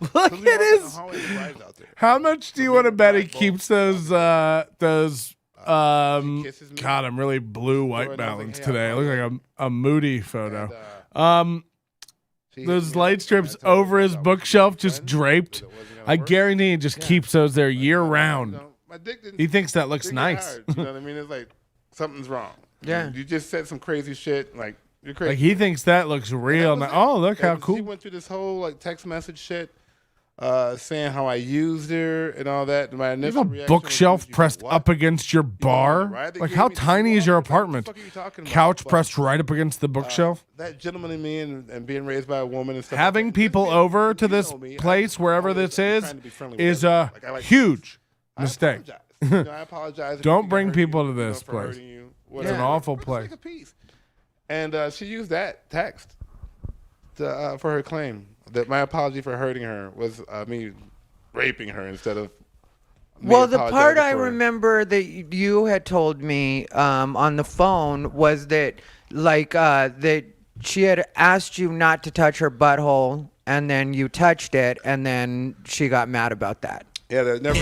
A: Look at his. How much do you want to bet he keeps those God, I'm really blue white balance today. I look like a Moody photo. Those light strips over his bookshelf just draped. I guarantee he just keeps those there year round. He thinks that looks nice.
E: You know what I mean? It's like something's wrong.
B: Yeah.
E: You just said some crazy shit. Like, you're crazy.
A: Like he thinks that looks real. Like, oh, look how
E: She
A: cool.
E: went through this whole like text message shit. Saying how I used her and all that. My
A: You
E: initial
A: have a
E: reaction
A: bookshelf
E: was,
A: pressed
E: what?
A: up against your bar?
E: Right? They
A: Like,
E: gave
A: how
E: me the
A: tiny is your
E: wall. What the
A: apartment?
E: fuck are you talking about?
A: Couch
E: But,
A: pressed right up against the bookshelf?
E: that gentleman in me and being raised by a woman and stuff.
A: Having
E: like that.
A: people
E: Just
A: over
E: you
A: to this
E: know me,
A: place, wherever
E: always
A: this
E: trying to be friendly with
A: is
E: everybody.
A: a
E: Like, I like-
A: huge
E: I
A: mistake.
E: apologize. You know, I apologize. if
A: Don't
E: you think I
A: bring
E: hurt
A: people
E: you,
A: to this
E: for
A: place.
E: hurting you,
A: It's an
E: whatever.
A: awful
E: Just
A: place.
E: take a piece. And she used that text for her claim that my apology for hurting her was me raping her instead of.
B: Well, the part I
E: for her.
B: remember that you had told me on the phone was that, like, that she had asked you not to touch her butthole, and then you touched it, and then she got mad about that.
E: Yeah, that never.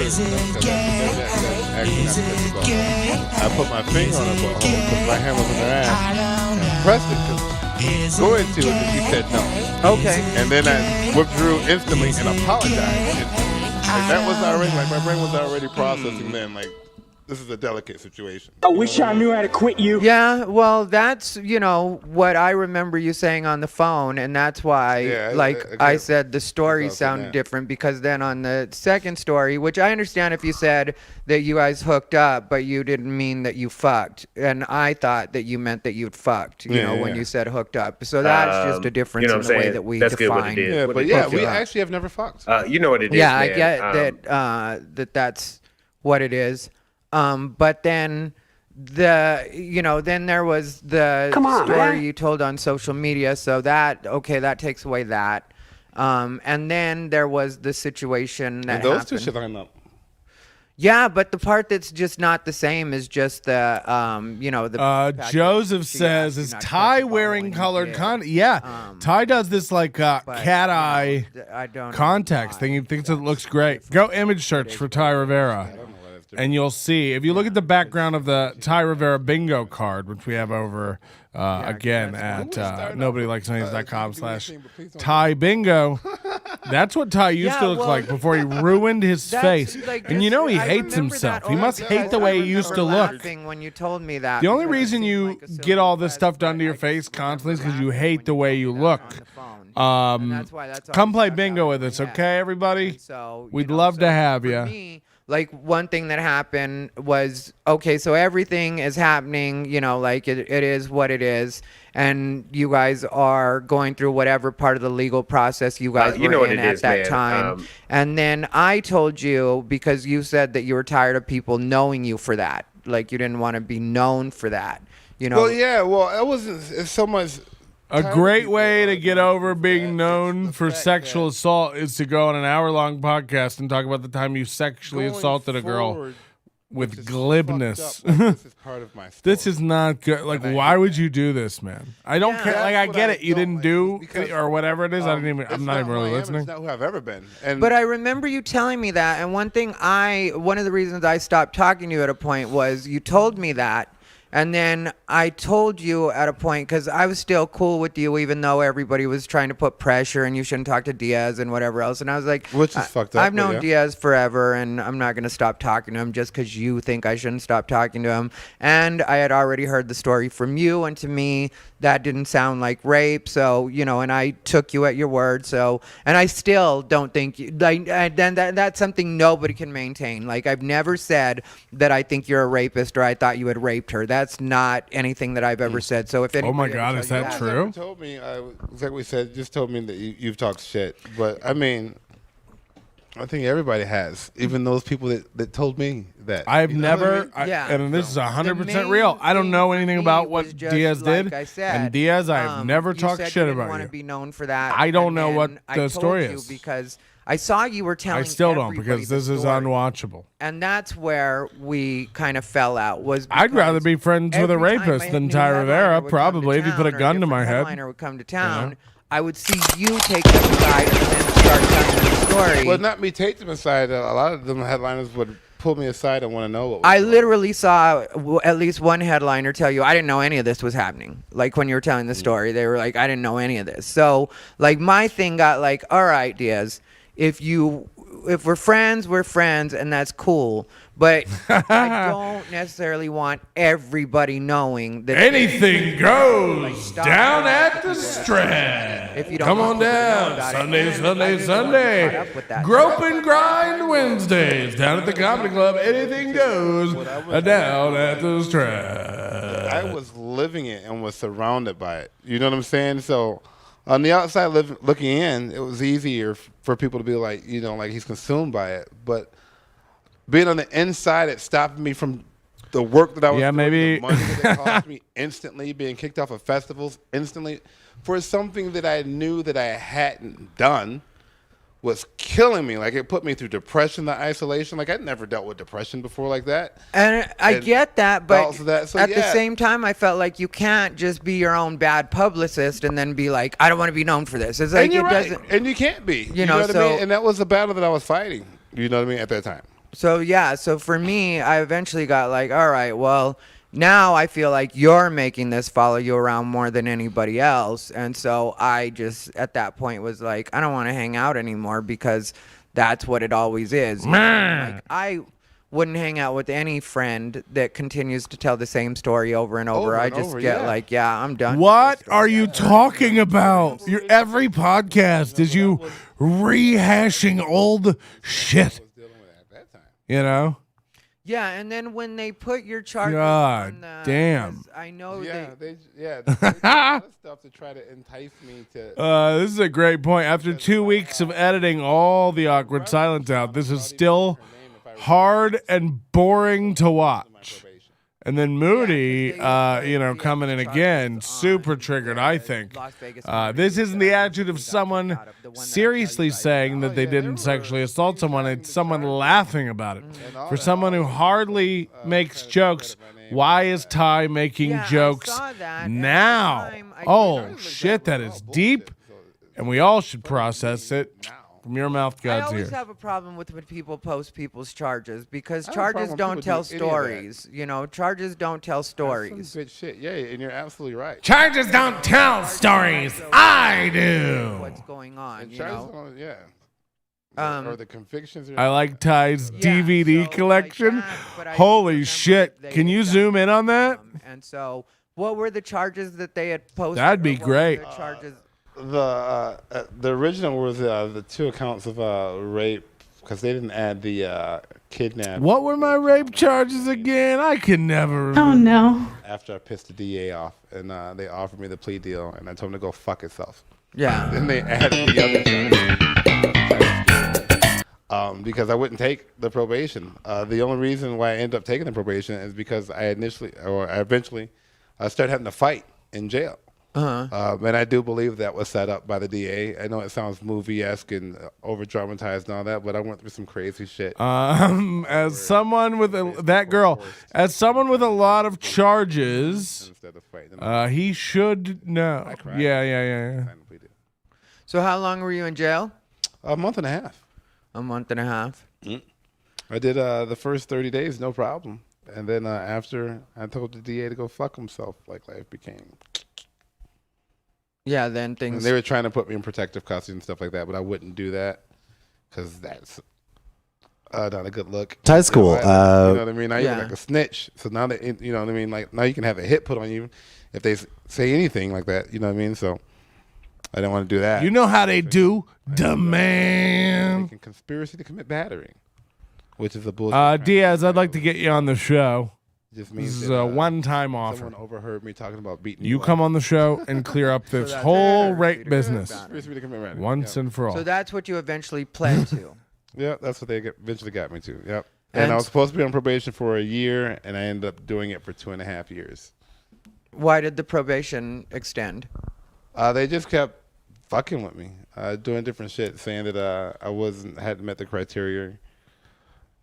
E: I put my finger on her butthole because my hand was in her ass and pressed it because going to it, and she said no.
B: Okay.
E: And then I withdrew instantly and apologized instantly. Like that was already like my brain was already processing then like this is a delicate situation.
F: I wish I knew how to quit you.
B: Yeah, well, that's, what I remember you saying on the phone, and that's why,
E: Yeah,
B: I said the story
E: also
B: sounded
E: that.
B: different, because then on the second story, which I understand if you said that you guys hooked up, but you didn't mean that you fucked, and I thought that you meant that you'd fucked, when you said hooked up. So that's just a difference in the way that we
G: That's good what
B: define.
G: it is.
E: Yeah,
G: What
E: but
G: it
E: yeah,
G: is.
E: we actually have never fucked.
G: You know what it is.
B: Yeah, I
G: man.
B: get that's what it is. But then then there was the story you told on social media. So that takes away that. And then there was the situation that
E: And those
B: happened.
E: two should line up.
B: Yeah, but the part that's just not the same is just the the fact that
A: Joseph
B: she
A: says,
B: asked you
A: is
B: not to touch
A: Ty
B: your butthole
A: wearing
B: when you
A: colored
B: did.
A: context? Yeah, Ty does this like
B: But,
A: cat eye
B: I don't know
A: context
B: why
A: thing. He thinks it
B: that's
A: looks great. Go image search for Ty Rivera. and you'll see if you look at the background of the Thai Rivera bingo card, which we have over again at nobodylikesnames.com/Thai bingo. That's what Ty used to look like before he ruined his face.
B: Like,
A: and you know he
B: I
A: hates
B: remember
A: himself.
B: that
A: He must
B: only
A: hate the
B: because
A: way
B: I
A: he used to
B: remember
A: look.
B: laughing when you told me that.
A: The only
B: because it
A: reason
B: seemed
A: you
B: like a silly
A: get all this
B: question,
A: stuff done to
B: but
A: your
B: I
A: face
B: just remember
A: constantly is because you
B: laughing
A: hate
B: when
A: the way
B: told
A: you
B: me
A: look.
B: that on the phone. And that's why that's
A: Come
B: always
A: play
B: stuck
A: bingo
B: out
A: with
B: in
A: us,
B: my head.
A: okay, everybody?
B: And so,
A: We'd love to have
B: for
A: you.
B: me, like one thing that happened was, okay, so everything is happening, like it is what it is. And you guys are going through whatever part of the legal process you guys were in at that time. And then I told you, because you said that you were tired of people knowing you for that. Like you didn't want to be known for that.
E: Well, yeah. Well, it wasn't it's so much.
A: A great way to get over being known for sexual assault is to go on an hour-long podcast and talk about the time you sexually assaulted a girl with glibness.
E: This is part of my story.
A: This is not good. Like, why would you do this, man? I don't care. Like, I get it. You didn't do or whatever it is. I'm not even really listening.
E: It's not who I've ever been.
B: But I remember you telling me that, and one of the reasons I stopped talking to you at a point was you told me that. And then I told you at a point, because I was still cool with you, even though everybody was trying to put pressure and you shouldn't talk to Diaz and whatever else. And I was like,
E: which is fucked up.
B: I've known Diaz forever, and I'm not going to stop talking to him just because you think I shouldn't stop talking to him. And I had already heard the story from you, and to me, that didn't sound like rape. So, and I took you at your word. So, and I still don't think that's something nobody can maintain. Like, I've never said that I think you're a rapist or I thought you had raped her. That's not anything that I've ever said. So if anybody,
A: oh my God, is that true?
E: Told me, like we said, just told me that you've talked shit. But I mean, I think everybody has, even those people that told me that.
A: I've never,
B: Yeah.
A: and this is 100% real. I don't know anything about what Diaz did.
B: I said,
A: and Diaz, I've never talked shit about
B: want to
A: you.
B: be known for that.
A: I don't
B: and
A: know what
B: then
A: the
B: I
A: story
B: told you
A: is.
B: because I saw you were telling.
A: I still don't,
B: everybody
A: because this
B: the
A: is
B: story.
A: unwatchable.
B: And that's where we kind of fell out.
A: I'd rather be friends with a
B: every time
A: rapist
B: a
A: than
B: new
A: Ty Rivera,
B: headliner would come
A: probably,
B: to
A: if you put a
B: town, or
A: gun to my
B: different
A: head.
B: headliner would come to town. I would see you take them aside and then start telling the story.
E: Well, not me take them aside. A lot of them headliners would pull me aside and want to know what was
B: I
E: going
B: literally saw at least one headliner tell you, I didn't know any of this was happening. Like when you were telling the story, they were like, I didn't know any of this. So like my thing got like, all right, Diaz, if we're friends, and that's cool. But I don't necessarily want everybody knowing that
A: anything goes down at the Strand.
B: If you don't
A: Come
B: want
A: on
B: people to know
A: down.
B: about it.
A: Sunday,
B: And I
A: Sunday,
B: just wasn't
A: Sunday.
B: caught up with that.
A: Grope and Grind Wednesdays. Down at the Comedy Club. Anything goes down at the Strand.
E: I was living it and was surrounded by it. You know what I'm saying? So on the outside looking in, it was easier for people to be like, like he's consumed by it. But being on the inside, it stopped me from the work that I was doing,
A: maybe.
E: the money that it cost me instantly, being kicked off of festivals instantly for something that I knew that I hadn't done was killing me. Like it put me through depression, the isolation. Like I'd never dealt with depression before like that.
B: And I get that, but
E: So
B: at the same time, I felt like you can't just be your own bad publicist and then be like, I don't want to be known for this. It's like
E: and you're
B: it
E: right.
B: doesn't.
E: And you can't be.
B: You know,
E: what
B: so
E: I mean? And that was the battle that I was fighting. You know what I mean? At that time.
B: So yeah, so for me, I eventually got like, all right, well, now I feel like you're making this follow you around more than anybody else. And so I just, at that point, was like, I don't want to hang out anymore because that's what it always is. Like, I wouldn't hang out with any friend that continues to tell the same story over and over. I just get like, yeah, I'm done.
A: What are you talking about? Your every podcast is you rehashing old shit. You know?
B: Yeah, and then when they put your charges
A: God
B: on the,
A: damn.
B: I know
E: They do a lot of stuff to try to entice me to.
A: This is a great point. After 2 weeks of editing all the awkward silence out, this is still hard and boring to watch. And then Moody, coming in again, super triggered, I think. This isn't the attitude of someone seriously saying that they didn't sexually assault someone. It's someone laughing about it. For someone who hardly makes jokes, why is Ty making jokes now? Oh, shit, that is deep. And we all should process it. From your mouth,
B: I
A: God's
B: always
A: ears.
B: have a problem with when people post people's charges because
E: I have a
B: charges
E: problem
B: don't
E: when
B: tell
E: people do any of that.
B: stories. You know, charges don't tell
E: That's
B: stories.
E: some good shit. Yeah, and you're absolutely right.
A: Charges don't tell stories. I do.
B: What's going on?
E: And
B: You
E: charges
B: know.
E: don't- yeah. or the convictions.
A: I like Ty's
B: Yeah,
A: DVD
B: so like
A: collection.
B: that, but I
A: Holy
B: remember
A: shit.
B: they
A: Can
B: had
A: you
B: done
A: zoom in on that?
B: And so, what were the charges that they had posted?
A: That'd be
B: or what were
A: great.
B: the charges.
E: The original was the 2 accounts of rape because they didn't add the kidnapping.
A: What were my rape charges again? I can never remember.
D: Oh no.
E: After I pissed the DA off and they offered me the plea deal and I told him to go fuck itself.
B: Yeah.
E: Then they added the other charges. Because I wouldn't take the probation. The only reason why I ended up taking the probation is because I eventually started having to fight in jail. And I do believe that was set up by the DA. I know it sounds movie-esque and over-dramatized and all that, but I went through some crazy shit.
A: As someone with as someone with a lot of charges,
E: Instead of fighting.
A: he should know.
E: cried.
A: Yeah.
B: So, how long were you in jail?
E: A month and a half.
B: A month and a half.
E: I did the first 30 days, no problem. And then after, I told the DA to go fuck himself, like life became.
B: Yeah, then
E: And
B: things.
E: they were trying to put me in protective custody and stuff like that, but I wouldn't do that because that's not a good look.
G: High school.
E: You know what I mean? Now
B: Yeah.
E: you're like a snitch. So now that you know what I mean. Like now you can have a hit put on you if they say anything like that. You know what I mean? So I didn't want to do that.
A: You know how they do, demand.
E: Making conspiracy to commit battery, which is a bullshit.
A: Diaz, I'd like to get you on the show.
E: Just
A: This
E: means
A: is
E: that,
A: a one-time offer.
E: someone overheard me talking about beating
A: You
E: up.
A: come on the show and clear up this
B: that's
A: whole
B: it.
A: rape business
E: Conspiracy to commit battery.
A: once and for all.
B: So that's what you eventually pled to.
E: Yeah, that's what they eventually got me to. Yep. And
B: And-
E: I was supposed to be on probation for a year, and I ended up doing it for 2.5 years.
B: Why did the probation extend?
E: They just kept fucking with me, doing different shit, saying that I hadn't met the criteria.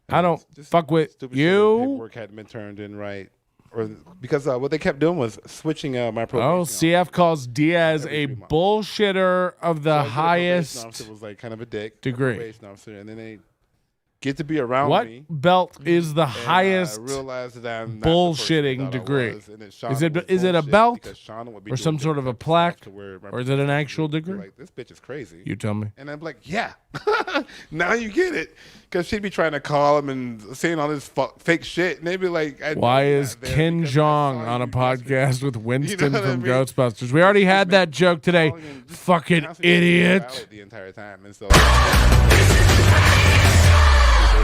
A: I don't
E: Just
A: fuck with
E: stupid shit,
A: you.
E: Paperwork hadn't been turned in right, or because what they kept doing was switching my probation.
A: Oh,
E: officer.
A: CF calls Diaz
E: Every
A: a
E: 3 months.
A: bullshitter of the
E: So I did a probation
A: highest.
E: officer was like kind of a dick.
A: degree.
E: Probation officer, and then they get to be around
A: What
E: me.
A: belt is the
E: And
A: highest
E: I realized that I'm not the
A: bullshitting
E: person I thought I
A: degree?
E: was, and that
A: Is
E: Shauna
A: it-
E: was
A: is it a
E: bullshit
A: belt
E: because Shauna would be
A: or
E: doing
A: some sort of a
E: different
A: plaque,
E: stuff to where my
A: or is it an actual
E: would be
A: degree?
E: Like, this bitch is crazy.
A: You tell me.
E: And I'm like, yeah. Now you get it. Because she'd be trying to call him and saying all this fake shit. And they'd be like,
A: Why is Ken Jeong on a podcast with Winston
E: what I
A: from
E: mean?
A: Ghostbusters? We already had that joke today. Fucking idiot.
E: The entire time. And so they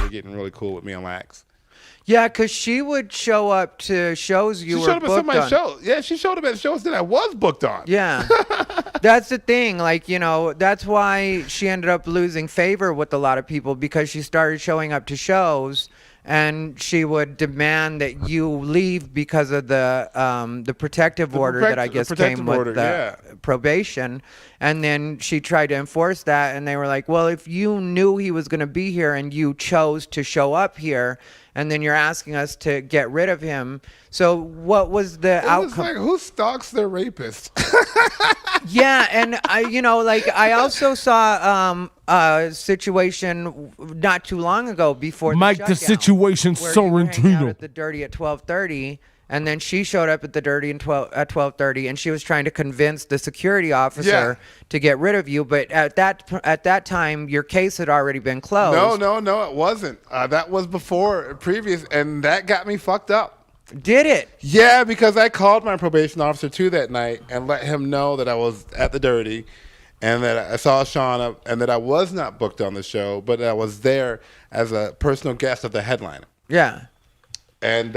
E: were getting really cool with me on Lax.
B: Yeah, because she would show up to shows you
E: She
B: were
E: showed up at
B: booked
E: some of my
B: on.
E: shows. Yeah, she showed up at shows that I was booked on.
B: Yeah. That's the thing. Like, you know, that's why she ended up losing favor with a lot of people because she started showing up to shows and she would demand that you leave because of the protective order that I guess came with the probation. And then she tried to enforce that and they were like, well, if you knew he was going to be here and you chose to show up here and then you're asking us to get rid of him. So what was the
E: It was
B: outcome?
E: like, who stalks their rapist?
B: Yeah, and I also saw a situation not too long ago before
A: Mike,
B: the
A: the
B: shutdown,
A: situation
B: where you were hanging out
A: Sorrentino.
B: at the Dirty at 12:30, and then she showed up at the Dirty at 12:30, and she was trying to convince the security officer to get rid of you. But at that time, your case had already been closed.
E: No, it wasn't. That was before previous, and that got me fucked up.
B: Did it?
E: Yeah, because I called my probation officer too that night and let him know that I was at the Dirty and that I saw Shauna and that I was not booked on the show, but I was there as a personal guest of the headliner.
B: Yeah.
E: And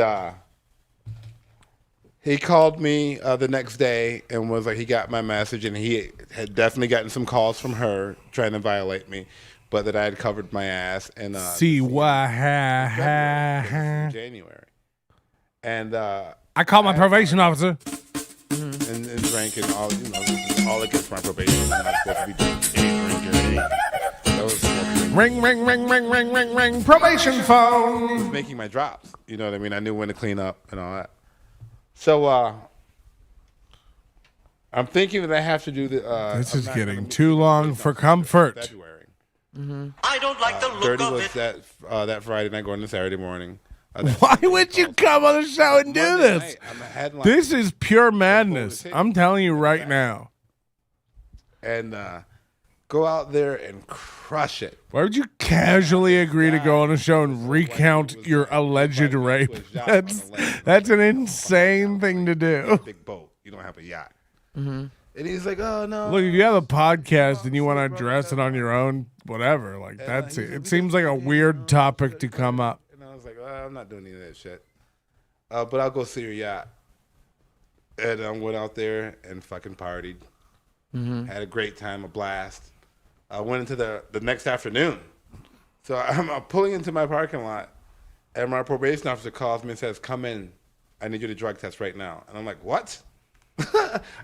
E: he called me the next day and was like, he got my message and he had definitely gotten some calls from her trying to violate me, but that I had covered my ass. And
A: See why?
E: January. And
A: I called my probation officer.
E: and drinking all, all against my probation. I'm not supposed to be drinking. That was smoking.
A: Ring, ring, ring, ring, ring, ring, ring. Probation phone.
E: Making my drops. You know what I mean? I knew when to clean up and all that. So I'm thinking that I have to do the.
A: This
E: I'm
A: is
E: not
A: getting
E: gonna
A: too
E: move
A: long
E: to
A: for
E: February.
A: comfort.
F: I don't like the look
E: 30
F: of
E: was
F: it.
E: that Friday night going to Saturday morning.
A: Why would you come on the show and do
E: Monday
A: this?
E: night, I'm a headline.
A: This is pure madness. I'm telling you right now.
E: And go out there and crush it.
A: Why would you casually agree to go on a show and recount your alleged rape? That's an insane thing to do.
E: Big boat. You don't have a yacht. And he's like, oh no.
A: Look, if you have a podcast and you want to address it on your own, whatever, like that's it. It seems like a weird topic to come up.
E: And I was like, oh, I'm not doing any of that shit. But I'll go see your yacht. And I went out there and fucking partied. Had a great time, a blast. I went into the next afternoon. So I'm pulling into my parking lot, and my probation officer calls me and says, come in. I need you to drug test right now. And I'm like, what?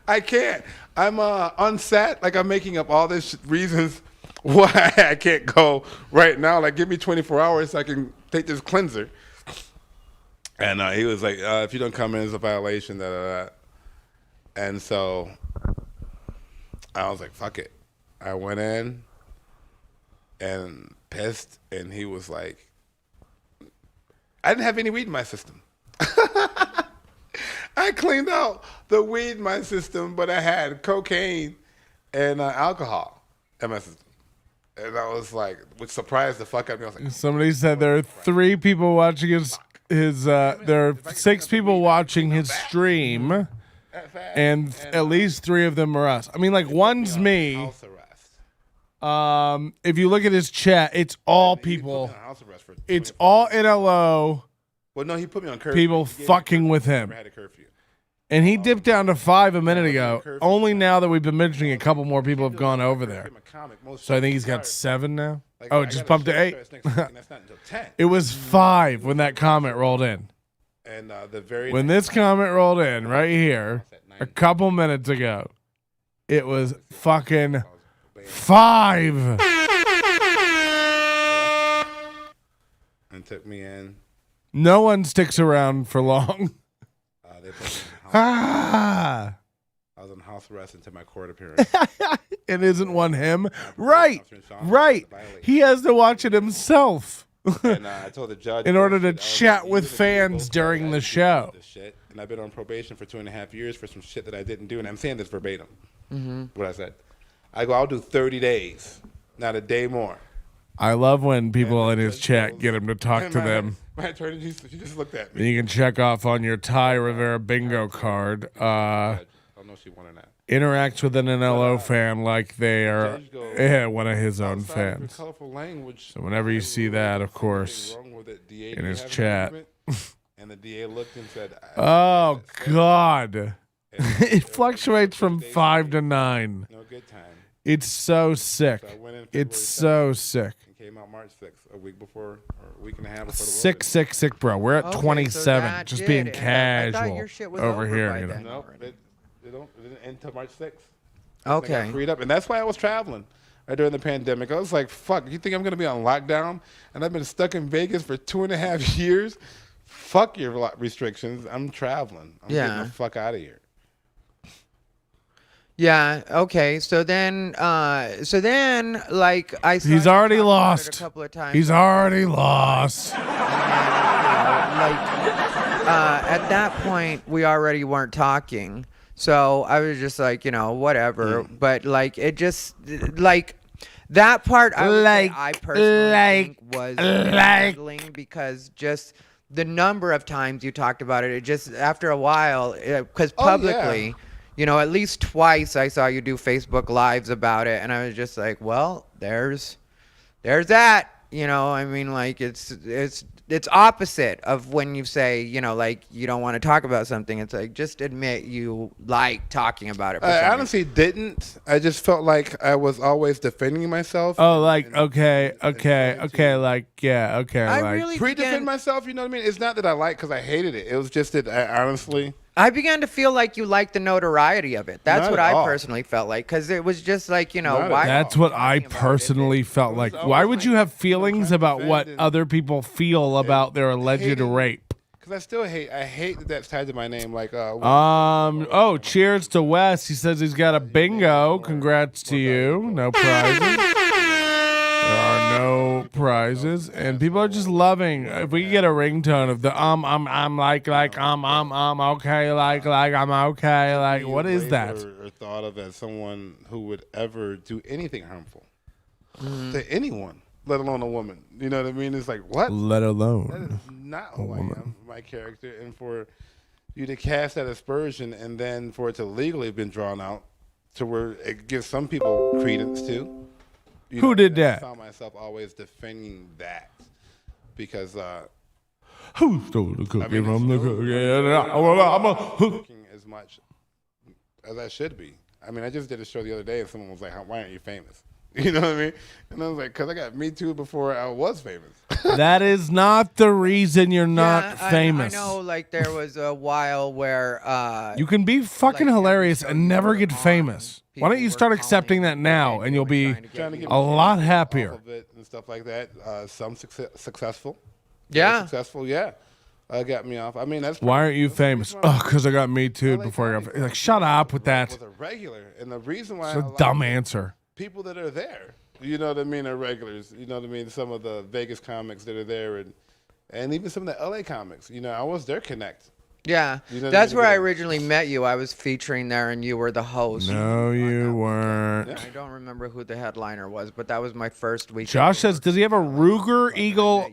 E: I can't. I'm on set. Like, I'm making up all these reasons why I can't go right now. Like, give me 24 hours so I can take this cleanser. And he was like, if you don't come in, it's a violation, And so I was like, fuck it. I went in and pissed, and he was like, I didn't have any weed in my system. I cleaned out the weed in my system, but I had cocaine and alcohol in my system. And I was like, which surprised the fuck out of me. I was like,
A: Somebody said there are 3 people watching there are 6 people watching his stream, and at least 3 of them are us. I mean, like, one's me.
E: house arrest.
A: If you look at his chat, it's all
E: He put me
A: people.
E: on house arrest for
A: It's
E: 24
A: all NLO
E: Well, no, he put me on curfew.
A: people
E: He gave me
A: fucking
E: curfew.
A: with
E: I
A: him.
E: never had a curfew.
A: And he dipped down to 5 a minute ago.
E: curfew.
A: Only now that we've been mentioning, a couple more people have gone over there.
E: I'm a comic. Most
A: So I think he's got
E: shows
A: 7 now.
E: Like,
A: Oh,
E: I
A: it just
E: got a
A: bumped
E: show
A: to 8.
E: starts next week, and that's not until 10.
A: It was 5 when that comment rolled in.
E: And the very
A: When
E: next
A: this comment rolled in right here a couple minutes ago, it was fucking 5.
E: and took me in.
A: No one sticks around for long.
E: They put me in house.
A: Ah,
E: I was on house arrest until my court appearance.
A: it isn't one him. Right, right. He has to watch it himself
E: And I told the judge
A: in order to
E: that I was
A: chat
E: like,
A: with
E: even if we
A: fans
E: both
A: during
E: tried
A: the
E: to do
A: show.
E: this shit, and I've been on probation for 2.5 years for some shit that I didn't do, and I'm saying this verbatim. What I said. I go, I'll do 30 days, not a day more.
A: I love when people
E: And
A: in
E: the
A: his
E: judge
A: chat
E: goes-
A: get him to talk
E: and
A: to them.
E: My attorney, she just looked at
A: And
E: me.
A: you can check off on your Thai Rivera bingo card.
E: I don't know if she won or not.
A: Interacts with an NLO fan like they are
E: Judge goes,
A: one of his own
E: Outside of your
A: fans.
E: colorful language,
A: So whenever you see that, of
E: something
A: course,
E: wrong with it, DA,
A: in
E: do you
A: his
E: have an
A: chat.
E: argument? And the DA looked and said,
A: Oh God,
E: And
A: it fluctuates from 5 to 9.
E: no good time.
A: It's so sick.
E: So I went in
A: It's
E: February
A: so sick.
E: and came out March 6th, a week before, or a week and a half before the
A: Sick, sick, sick, bro. We're at
B: Okay, so
A: 27.
B: that
A: Just
B: did
A: being
B: end up. I thought
A: casual
B: your shit was
A: over
B: over
A: here.
B: by
A: You know?
B: then.
E: No,
B: already.
E: it didn't end until March 6th.
B: Okay.
E: I got freed up, and that's why I was traveling during the pandemic. I was like, fuck, you think I'm going to be on lockdown? And I've been stuck in Vegas for 2.5 years? Fuck your restrictions. I'm traveling. I'm getting
B: Yeah.
E: the fuck out of here.
B: Yeah. Okay. So then, like I saw
A: He's
B: you
A: already
B: talk about it
A: lost.
B: a couple of times.
A: He's already lost.
B: Like at that point, we already weren't talking. So I was just like, whatever. But like, it just like that part. I would say I personally think was handling because just the number of times you talked about it. It just after a while, because publicly.
E: yeah.
B: At least twice I saw you do Facebook Lives about it, and I was just like, well, there's that. I mean, like it's opposite of when you say, like you don't want to talk about something. It's like just admit you like talking about it. For
E: I
B: some
E: honestly didn't. I just felt like I was always defending myself.
A: Oh, like okay, like yeah, okay,
B: I
A: like
B: really
E: Pre-defend
B: began,
E: myself, you know what I mean? It's not that I because I hated it. It was just that I honestly...
B: I began to feel like you liked the notoriety of it. That's
E: Not
B: what
E: at
B: I
E: all.
B: personally felt like, because it was just like,
E: Not at
B: why?
E: all.
A: that's what I
B: talking about it?
A: personally felt like. Why would you have feelings about what other people feel about their alleged
E: hating-
A: rape?
E: Because I still hate... I hate that that's tied to my name. Like,
A: Oh, cheers to Wes. He says he's got a bingo. Congrats to you. No prizes. There surprises, and people are just loving. If we could get a ringtone of the I'm okay, like I'm okay, like what is that?
E: Or thought of as someone who would ever do anything harmful to anyone, let alone a woman. You know what I mean? It's like, what?
A: Let
E: That
A: alone
E: is not who I am, my character, and for you to cast that aspersion and then for it to legally been drawn out to where it gives some people credence to.
A: Who did that?
E: I found myself always defending that because
A: who stole the cookie
E: I mean,
A: from the
E: it's
A: cookie?
E: still looking as much as I should be. I mean, I just did a show the other day and someone was like, why aren't you famous? You know what I mean? And I was like, because I got Me Too before I was famous.
A: That is not the reason you're not famous.
B: I know, like, there was a while where...
A: you can be fucking
B: like,
A: hilarious and never get
B: on,
A: famous. Why don't you start accepting that now, and you'll be a lot happier.
E: Off of it and stuff like that. Some successful.
B: Yeah.
E: Successful, yeah. Got me off. I mean, that's...
A: Why aren't you famous? Oh, because I got Me Too before I got famous. Like, shut up with that.
E: Was a regular, and the reason why
A: It's a dumb answer.
E: people that are there, you know what I mean, are regulars. You know what I mean? Some of the Vegas comics that are there, and even some of the LA comics. You know, I was their connect.
B: Yeah,
E: You know,
B: that's
E: they
B: where I
E: get-
B: originally met you. I was featuring there, and you were the host.
A: No, you weren't.
B: I don't remember who the headliner was, but that was my first week.
A: Josh says, does he have a Ruger Eagle?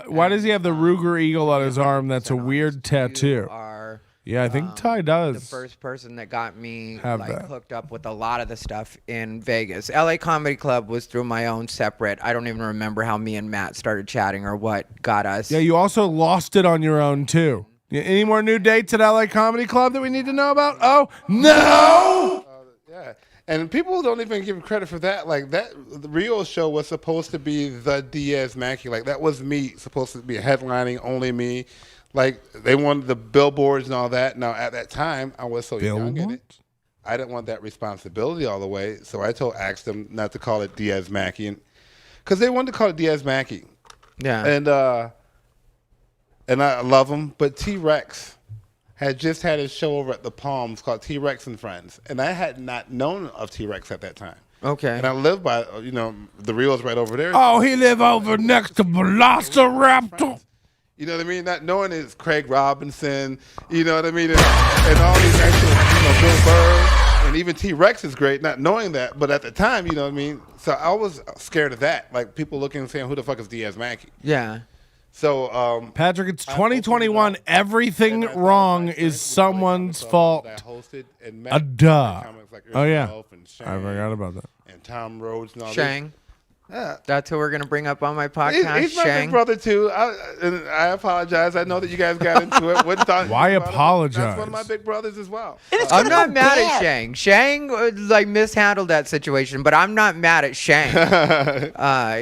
A: Why does he have the Ruger Eagle on his arm? That's a weird tattoo.
B: You are
A: Yeah, I think Ty
B: the
A: does.
B: first person that got me
A: Have
B: like
A: that.
B: hooked up with a lot of the stuff in Vegas. LA Comedy Club was through my own separate. I don't even remember how me and Matt started chatting or what got us.
A: Yeah, you also lost it on your own, too. Yeah, any more new dates at LA Comedy Club that we need to know about? Oh, no!
E: Yeah, and people don't even give credit for that. Like that, the Rio show was supposed to be the Diaz Mackie. Like that was me, supposed to be headlining, only me. Like they wanted the billboards and all that. Now at that time, I was so young in it,
A: Billboards?
E: I didn't want that responsibility all the way. So I asked them not to call it Diaz Mackie, because they wanted to call it Diaz Mackie.
B: Yeah.
E: And I love him, but T-Rex had just had his show over at the Palms called T-Rex and Friends, and I had not known of T-Rex at that time.
B: Okay.
E: And I lived by, you know, the Rio's right over there.
A: Oh, he live over next to Velociraptor.
E: You know what I mean? Not knowing it's Craig Robinson, you know what I mean? And all these actual, you know, Bill Burr, and even T-Rex is great, not knowing that. But at the time, you know what I mean? So I was scared of that. Like people looking and saying, who the fuck is Diaz Mackie?
B: Yeah.
E: So,
A: Patrick, it's 2021. Everything wrong is someone's fault. A duh. Oh, yeah. I forgot about that.
E: And Tom Rhodes and all
B: Shang.
E: Yeah.
B: That's who we're going to bring up on my podcast.
E: He's my
B: Shang.
E: big brother too. And I apologize. I know that you guys got into it.
A: Why apologize?
E: That's one of my big brothers as well.
B: I'm not mad at Shang. Shang like mishandled that situation, but I'm not mad at Shang.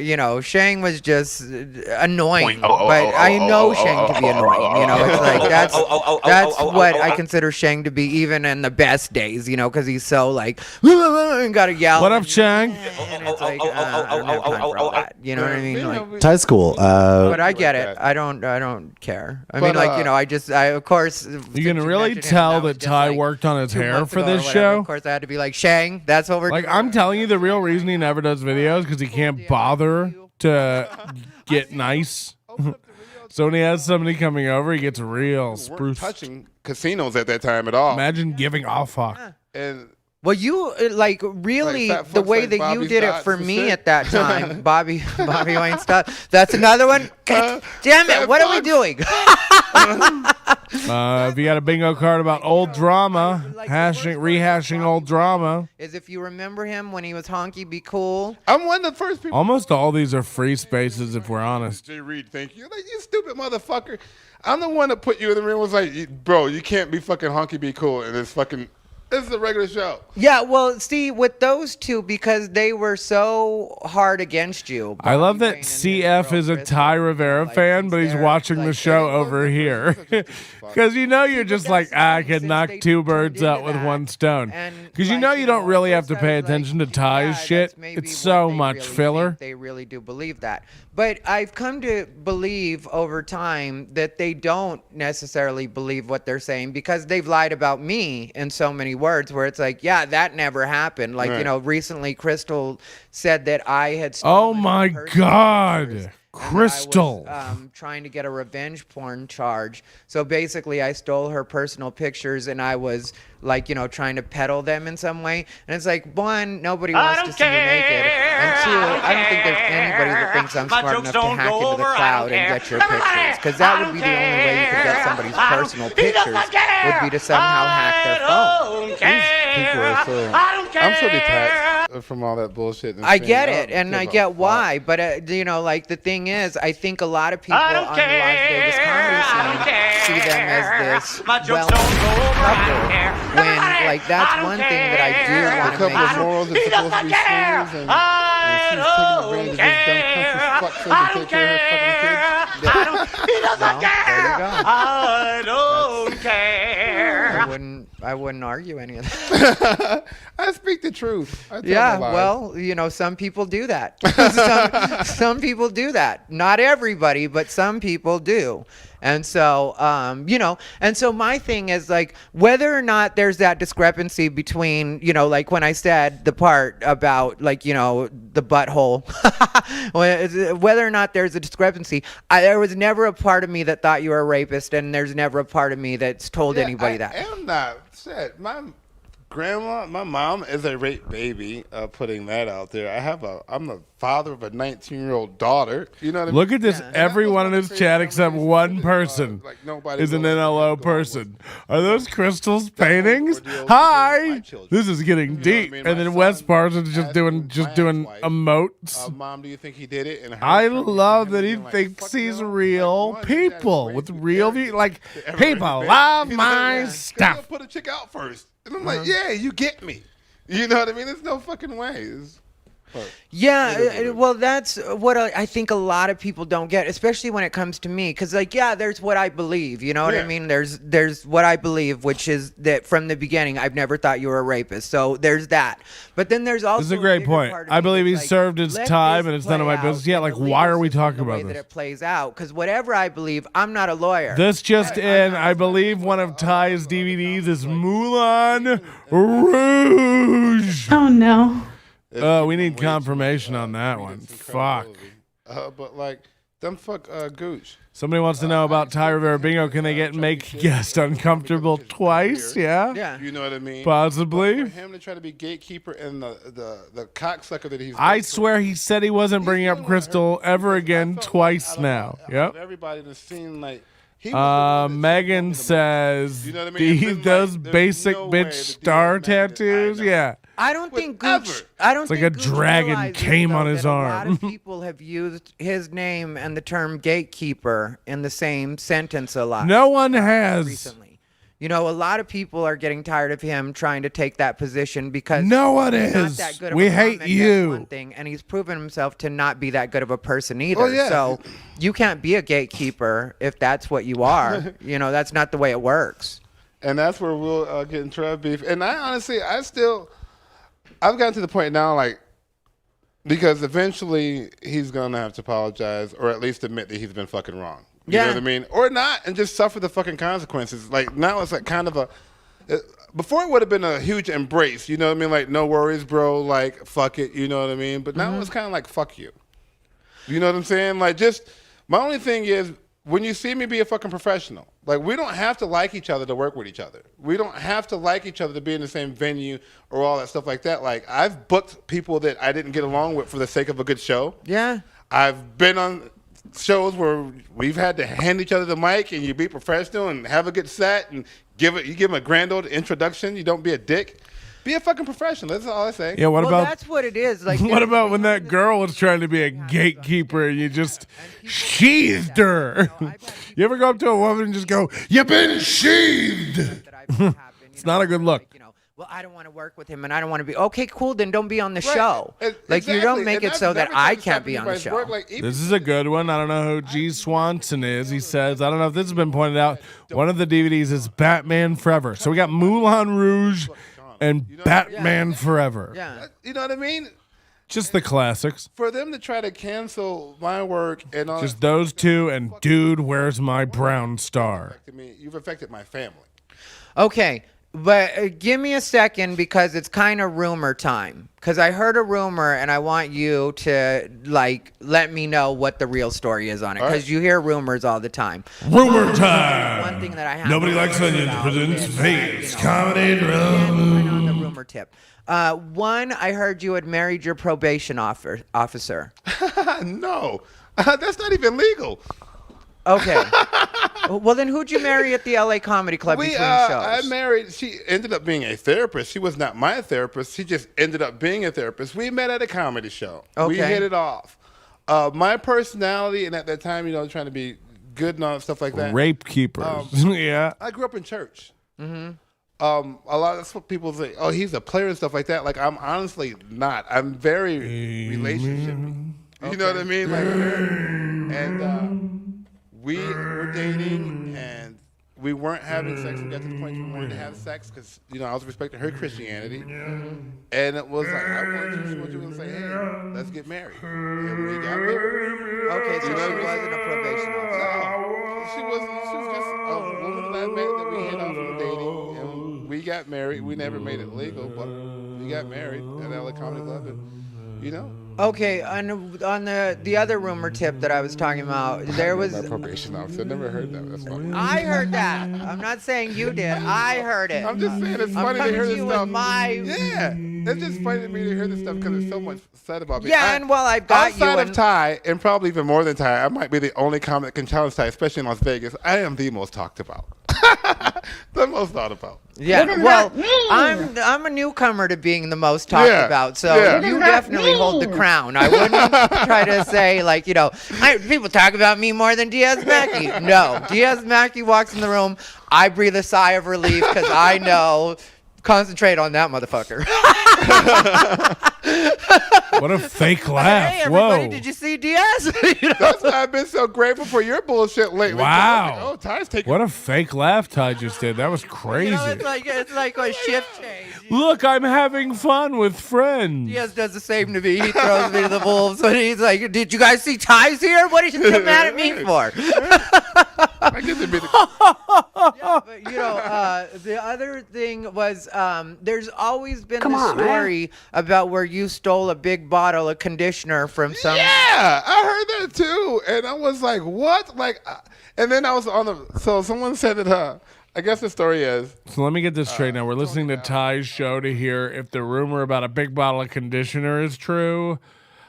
B: You know, Shang was just annoying, but I know Shang to be annoying. You know, it's like that's what I consider Shang to be, even in the best days. You know, because he's so like and gotta yell.
A: What up, Shang?
B: And it's like I don't have time for all that. You know what I mean? Like,
G: Thai school.
B: but I get it. I don't care. I mean, like, you know, of course.
A: You can really tell that Ty worked on his hair for this show.
B: Of course, I had to be like, Shang, that's what we're
A: Like,
B: doing.
A: I'm telling you, the real reason he never does videos because he can't bother to get nice. So when he has somebody coming over, he gets real
E: Weren't
A: spruce.
E: touching casinos at that time at all.
A: Imagine giving a fuck.
E: And
B: Well, you like really
E: Like fat
B: the
E: fucks
B: way
E: like
B: that
E: Bobby
B: you did it
E: Stotts
B: for
E: and
B: me
E: shit.
B: at that time, Bobby Wayne stuff. That's another one. God damn it!
E: fat
B: What are we
E: fucks.
B: doing?
A: If you got a bingo card about old drama, rehashing old drama,
B: Is if you remember him when he was honky, be cool.
E: I'm one of the first people.
A: almost all these are free spaces if we're honest.
E: Jay Reed, thank you. Like, you stupid motherfucker. I'm the one that put you in the ring. Was like, bro, you can't be fucking honky, be cool, and it's fucking. This is a regular show.
B: Yeah, well, see, with those two, because they were so hard against you.
A: I love
B: Bobby
A: that
B: Wayne and his
A: CF
B: girl
A: is a
B: Chris,
A: Ty Rivera
B: like,
A: fan, but he's
B: they're,
A: watching the
B: like,
A: show
B: they-
A: over here. Because you know you're just like, I could knock two birds out with one stone. Because you know you don't really have to pay attention to Ty's shit. It's so much filler.
B: They really do believe that. But I've come to believe over time that they don't necessarily believe what they're saying because they've lied about me in so many words where it's like, yeah, that never happened. Like,
E: Right.
B: Recently Crystal said that I had
A: Oh
B: stolen
A: my
B: her personal
A: God.
B: pictures.
A: Crystal.
B: I was, trying to get a revenge porn charge. So basically, I stole her personal pictures and I was like, trying to peddle them in some way. And it's like, one, nobody wants to see you naked. And two, I don't think there's anybody that thinks I'm smart enough to hack into the cloud and get your pictures. Because that would be the only way you could get somebody's personal pictures would be to somehow hack their phone.
E: People are so. I'm so detached from all that bullshit. And
B: I
E: saying,
B: get
E: "Oh,
B: it, and
E: give
B: I
E: a
B: get
E: fuck."
B: why, but like the thing is, I think a lot of people on the Las Vegas comedy scene see them as this well-known couple, when like that's one thing that I do
E: The
B: want to
E: couple
B: make
E: of morals are supposed to be swingers, and she's taking advantage of this dumb country fuck so to take care of her fucking kids.
B: Well, there you go.
F: I don't care.
B: I wouldn't argue any of that.
E: I speak the truth. I tell
B: Yeah,
E: no lies.
B: well, some people do that. some people do that. Not everybody, but some people do. And so, and so my thing is like whether or not there's that discrepancy between, like when I said the part about like, the butthole, whether or not there's a discrepancy, there was never a part of me that thought you were a rapist, and there's never a part of me that's told anybody that.
E: I am not. Shit, my mom is a rape baby. Putting that out there. I'm the father of a 19-year-old daughter. You know what I mean?
A: Look at this.
B: Yeah.
A: Everyone in this chat except one person
E: Like nobody
A: is an
E: will
A: NLO
E: go
A: person.
E: with
A: Are those Crystal's paintings?
E: ordeals with
A: Hi.
E: my children.
A: This is getting
E: You know what I
A: deep.
E: mean?
A: And
E: My
A: then Wes
E: son
A: Parsons just
E: asked
A: doing
E: my
A: emotes.
E: ex-wife, Mom, do you think he did it? And her
A: I
E: fucking
A: love
E: him
A: that he
E: being like,
A: thinks
E: "Fuck
A: he's
E: no."
A: real
E: Like, one, you guys
A: people
E: rape
A: with
E: me,
A: real
E: Eric.
A: view. Like,
E: To ever
A: people
E: rape
A: love
E: me.
A: my
E: Yeah.
A: stuff.
E: He'll put a chick out first. And I'm like, yeah, you get me. You know what I mean? There's no fucking way.
B: Yeah, well, that's what I think a lot of people don't get, especially when it comes to me. Because, like, yeah, there's what I believe. You know what I
E: Yeah.
B: mean? There's what I believe, which is that from the beginning, I've never thought you were a rapist. So there's that. But then there's also
A: This is a great
B: bigger
A: point.
B: part of
A: I
B: me
A: believe
B: that's
A: he served his
B: let
A: time
B: this
A: and it's none of
B: play
A: my business.
B: out
A: Yeah,
B: in
A: like,
B: the
A: why
B: legal
A: are we
B: system
A: talking
B: the way
A: about
B: that
A: this?
B: it plays out? Because whatever I believe, I'm not a lawyer.
A: This just in, I believe one of Ty's DVDs is Moulin Rouge.
D: Oh no.
A: We need confirmation on that one. Fuck.
E: But like, them fuck Gooch.
A: Somebody wants to know about Ty Rivera Bingo. Can they make guest uncomfortable twice? Yeah?
B: Yeah.
E: You know what I mean?
A: Possibly.
E: But for him to try to be gatekeeper and the cocksucker that he's.
A: I swear he said he wasn't bringing up Crystal ever again twice now. Yep.
E: Everybody in the scene, like. He was the one that
A: Megan
E: said something about
A: says
E: it. You know what I mean? It's been
A: those
E: like, there's
A: basic
E: no way
A: bitch
E: that
A: star
E: Diaz Mackie did-
A: tattoos.
E: I know.
A: Yeah.
B: I don't think
E: Whatever.
B: Gooch. I don't
A: It's like
B: think
A: a
B: Gooch
A: dragon
B: realizes,
A: came on
B: though,
A: his
B: that
A: arm.
B: A lot of people have used his name and the term gatekeeper in the same sentence a lot.
A: No one has.
B: Recently, a lot of people are getting tired of him trying to take that position because
A: No one
B: he's not
A: is.
B: that good of
A: We
B: a
A: hate
B: comic, that's
A: you.
B: one thing, and he's proven himself to not be that good of a person either.
E: Oh, yeah.
B: So you can't be a gatekeeper if that's what you are. That's not the way it works.
E: And that's where we'll get in trouble beef. And I honestly, I've gotten to the point now, like, because eventually he's gonna have to apologize or at least admit that he's been fucking wrong. You know
B: Yeah.
E: what I mean? Or not, and just suffer the fucking consequences. Like now it's like kind of before it would have been a huge embrace. You know what I mean? Like no worries, bro. Like fuck it. You know what I mean? But now it's kind of like fuck you. You know what I'm saying? Like just my only thing is when you see me be a fucking professional, like we don't have to like each other to work with each other. We don't have to like each other to be in the same venue or all that stuff like that. Like I've booked people that I didn't get along with for the sake of a good show.
B: Yeah.
E: I've been on shows where we've had to hand each other the mic and you be professional and have a good set and you give them a grand old introduction. You don't be a dick. Be a fucking professional. That's all I say.
A: Yeah, what
B: Well,
A: about
B: that's what it is. Like,
A: what about when that girl was trying to be a gatekeeper and you just sheathed her? You ever go up to a woman and just go, "You've been sheathed"?
B: It's
A: not a good look.
B: Well, I don't want to work with him, and I don't want to be. Okay, cool. Then don't be on the show. Like
E: Exactly.
B: you don't make
E: And
B: it
E: I've
B: so that
E: never tried
B: I
E: to
B: can't
E: stop
B: be on the
E: anybody's
B: show.
E: work. Like, even
A: This is a good one. I don't know who G. Swanson is. He says, I don't know if this has been pointed out. One of the DVDs is Batman Forever. So we got Moulin Rouge and Batman Forever.
B: Yeah.
E: you know what I mean?
A: Just the classics.
E: For them to try to cancel my work and all
A: Just those two and Dude, Where's My Brown Star?
E: you've affected my family.
B: Okay. But give me a second because it's kind of rumor time. Because I heard a rumor and I want you to let me know what the real story is on it. Because you hear rumors all the time.
A: Rumor time.
B: One thing that I have.
A: Nobody likes onions presents Vegas comedy drama.
B: On the rumor tip. One, I heard you had married your probation officer.
E: No, that's not even legal.
B: Okay. Well, then who'd you marry at the LA Comedy Club between shows?
E: I married, she ended up being a therapist. She was not my therapist. She just ended up being a therapist. We met at a comedy show.
B: Okay.
E: We hit it off. My personality, and at that time, trying to be good and all stuff like that.
A: Rape keepers. Yeah.
E: I grew up in church. Mm-hmm. A lot that's what people say. Oh, he's a player and stuff like that. Like, I'm honestly not. I'm very relationshipy. You know what I mean? We were dating, and we weren't having sex. We got to the point where we wanted to have sex because, I was respecting her Christianity. And it was like, I want you to say, hey, let's get married. And we got married.
B: Okay, so she wasn't a probation officer.
E: No, she wasn't. She was just a woman that I met that we hit off from dating. And we got married. We never made it legal, but we got married at LA Comedy Club. And,
B: Okay, on the other rumor tip that I was talking about, there was...
E: My probation officer. I never heard that. That's funny.
B: I heard that. I'm not saying you did. I heard it.
E: I'm just saying it's funny to hear this stuff. Yeah, it's just funny to me to hear this stuff because there's so much said about me.
B: Yeah, and well, I've got
E: outside of Ty, and probably even more than Ty, I might be the only comic that can challenge Ty, especially in Las Vegas. I am the most talked about. The most thought about.
B: Yeah, well, I'm a newcomer to being the most talked about, so you definitely hold the crown. I wouldn't try to say, people talk about me more than Diaz Mackie. No, Diaz Mackie walks in the room, I breathe a sigh of relief because I know, concentrate on that motherfucker.
A: What a fake laugh.
B: Hey, everybody,
A: Whoa.
B: did you see Diaz?
E: That's why I've been so grateful for your bullshit lately.
A: Wow.
E: Ty's taking.
A: What a fake laugh Ty just did. That was crazy.
B: It's like a shift change.
A: Look, I'm having fun with friends.
B: Diaz does the same to me. He throws me to the wolves, and he's like, "Did you guys see Ty's here? What are you so mad at me for?"
E: I guess it'd be the.
B: Yeah, but the other thing was, there's always been a story about where you stole a big bottle of conditioner from some.
E: Yeah, I heard that too, and I was like, "What?" And then I was on the. So someone said that. I guess the story is.
A: So let me get this straight now. We're listening to Ty's show to hear if the rumor about a big bottle of conditioner is true.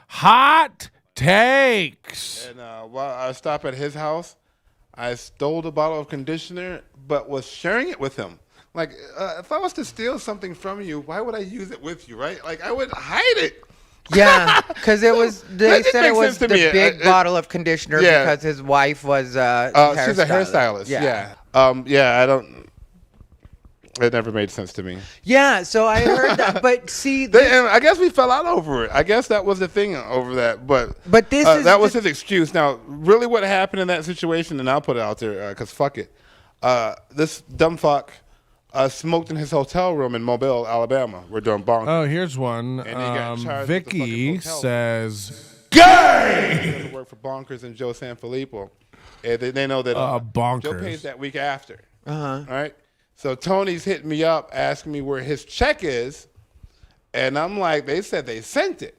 A: Hot takes.
E: And while I stopped at his house, I stole the bottle of conditioner, but was sharing it with him. Like, if I was to steal something from you, why would I use it with you, right? Like, I would hide it.
B: Yeah, because it was. They said it was the big bottle of conditioner because his wife was.
E: She's a hairstylist. Yeah. I don't. It never made sense to me.
B: Yeah, so I heard that, but see,
E: and I guess we fell out over it. I guess that was the thing over that, but
B: this is
E: that was his excuse. Now, really, what happened in that situation, and I'll put it out there because fuck it. This dumb fuck smoked in his hotel room in Mobile, Alabama. We're doing bonkers.
A: Oh, here's one.
E: And he got charged with the fucking
A: Vicky
E: hotel.
A: says, "Gay."
E: He worked for Bonkers and Joe Sanfilippo. And they know that
A: Bonkers.
E: Joe pays that week after.
B: Uh-huh.
E: All right. So Tony's hitting me up, asking me where his check is, and I'm like, they said they sent it,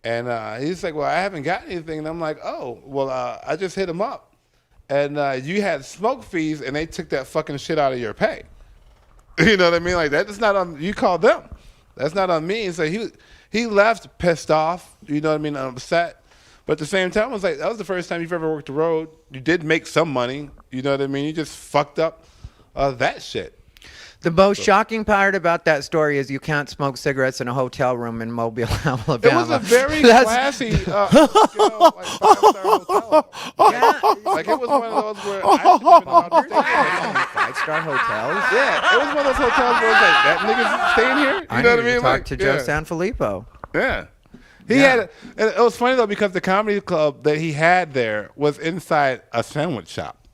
E: and he's like, well, I haven't got anything, and I'm like, oh, well, I just hit him up, and you had smoke fees, and they took that fucking shit out of your pay. You know what I mean? Like that's not on you. Call them. That's not on me. So he left pissed off. You know what I mean? Upset. But at the same time, I was like, that was the first time you've ever worked the road. You did make some money. You know what I mean? You just fucked up that shit.
B: The most shocking part about that story is you can't smoke cigarettes in a hotel room in Mobile, Alabama.
E: It was a very classy, five-star hotel. Like it was one of those where I should have been allowed to stay.
B: Five-star hotels?
E: Yeah, it was one of those hotels where it was like, that nigga's staying here? You know what I mean?
B: Talk to Joe Sanfilippo.
E: Yeah. He had, and it was funny though because the comedy club that he had there was inside a sandwich shop.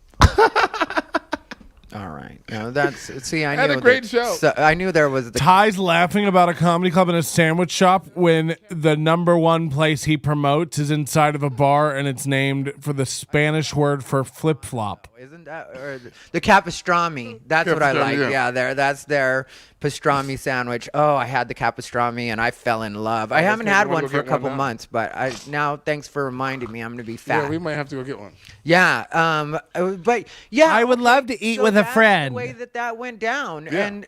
B: All right. No, that's see. I
E: Had
B: knew
E: a great
B: that-
E: show.
B: So, I knew there was the.
A: Ty's laughing about a comedy club in a sandwich shop when the #1 place he promotes is inside of a bar and it's named for the Spanish word for flip flop.
B: Isn't that or the capastrami? That's what I like.
E: Capastrami,
B: Yeah, that's their pastrami sandwich. Oh, I had the capastrami and I fell in love. I haven't
E: good.
B: had
E: You wanna
B: one
E: go
B: for a
E: get one
B: couple
E: now?
B: months, but now thanks for reminding me. I'm gonna be fat.
E: Yeah, we might have to go get one.
B: Yeah, but yeah,
A: I would love to eat
B: so
A: with a
B: that's
A: friend.
B: The way that went down,
E: Yeah.
B: and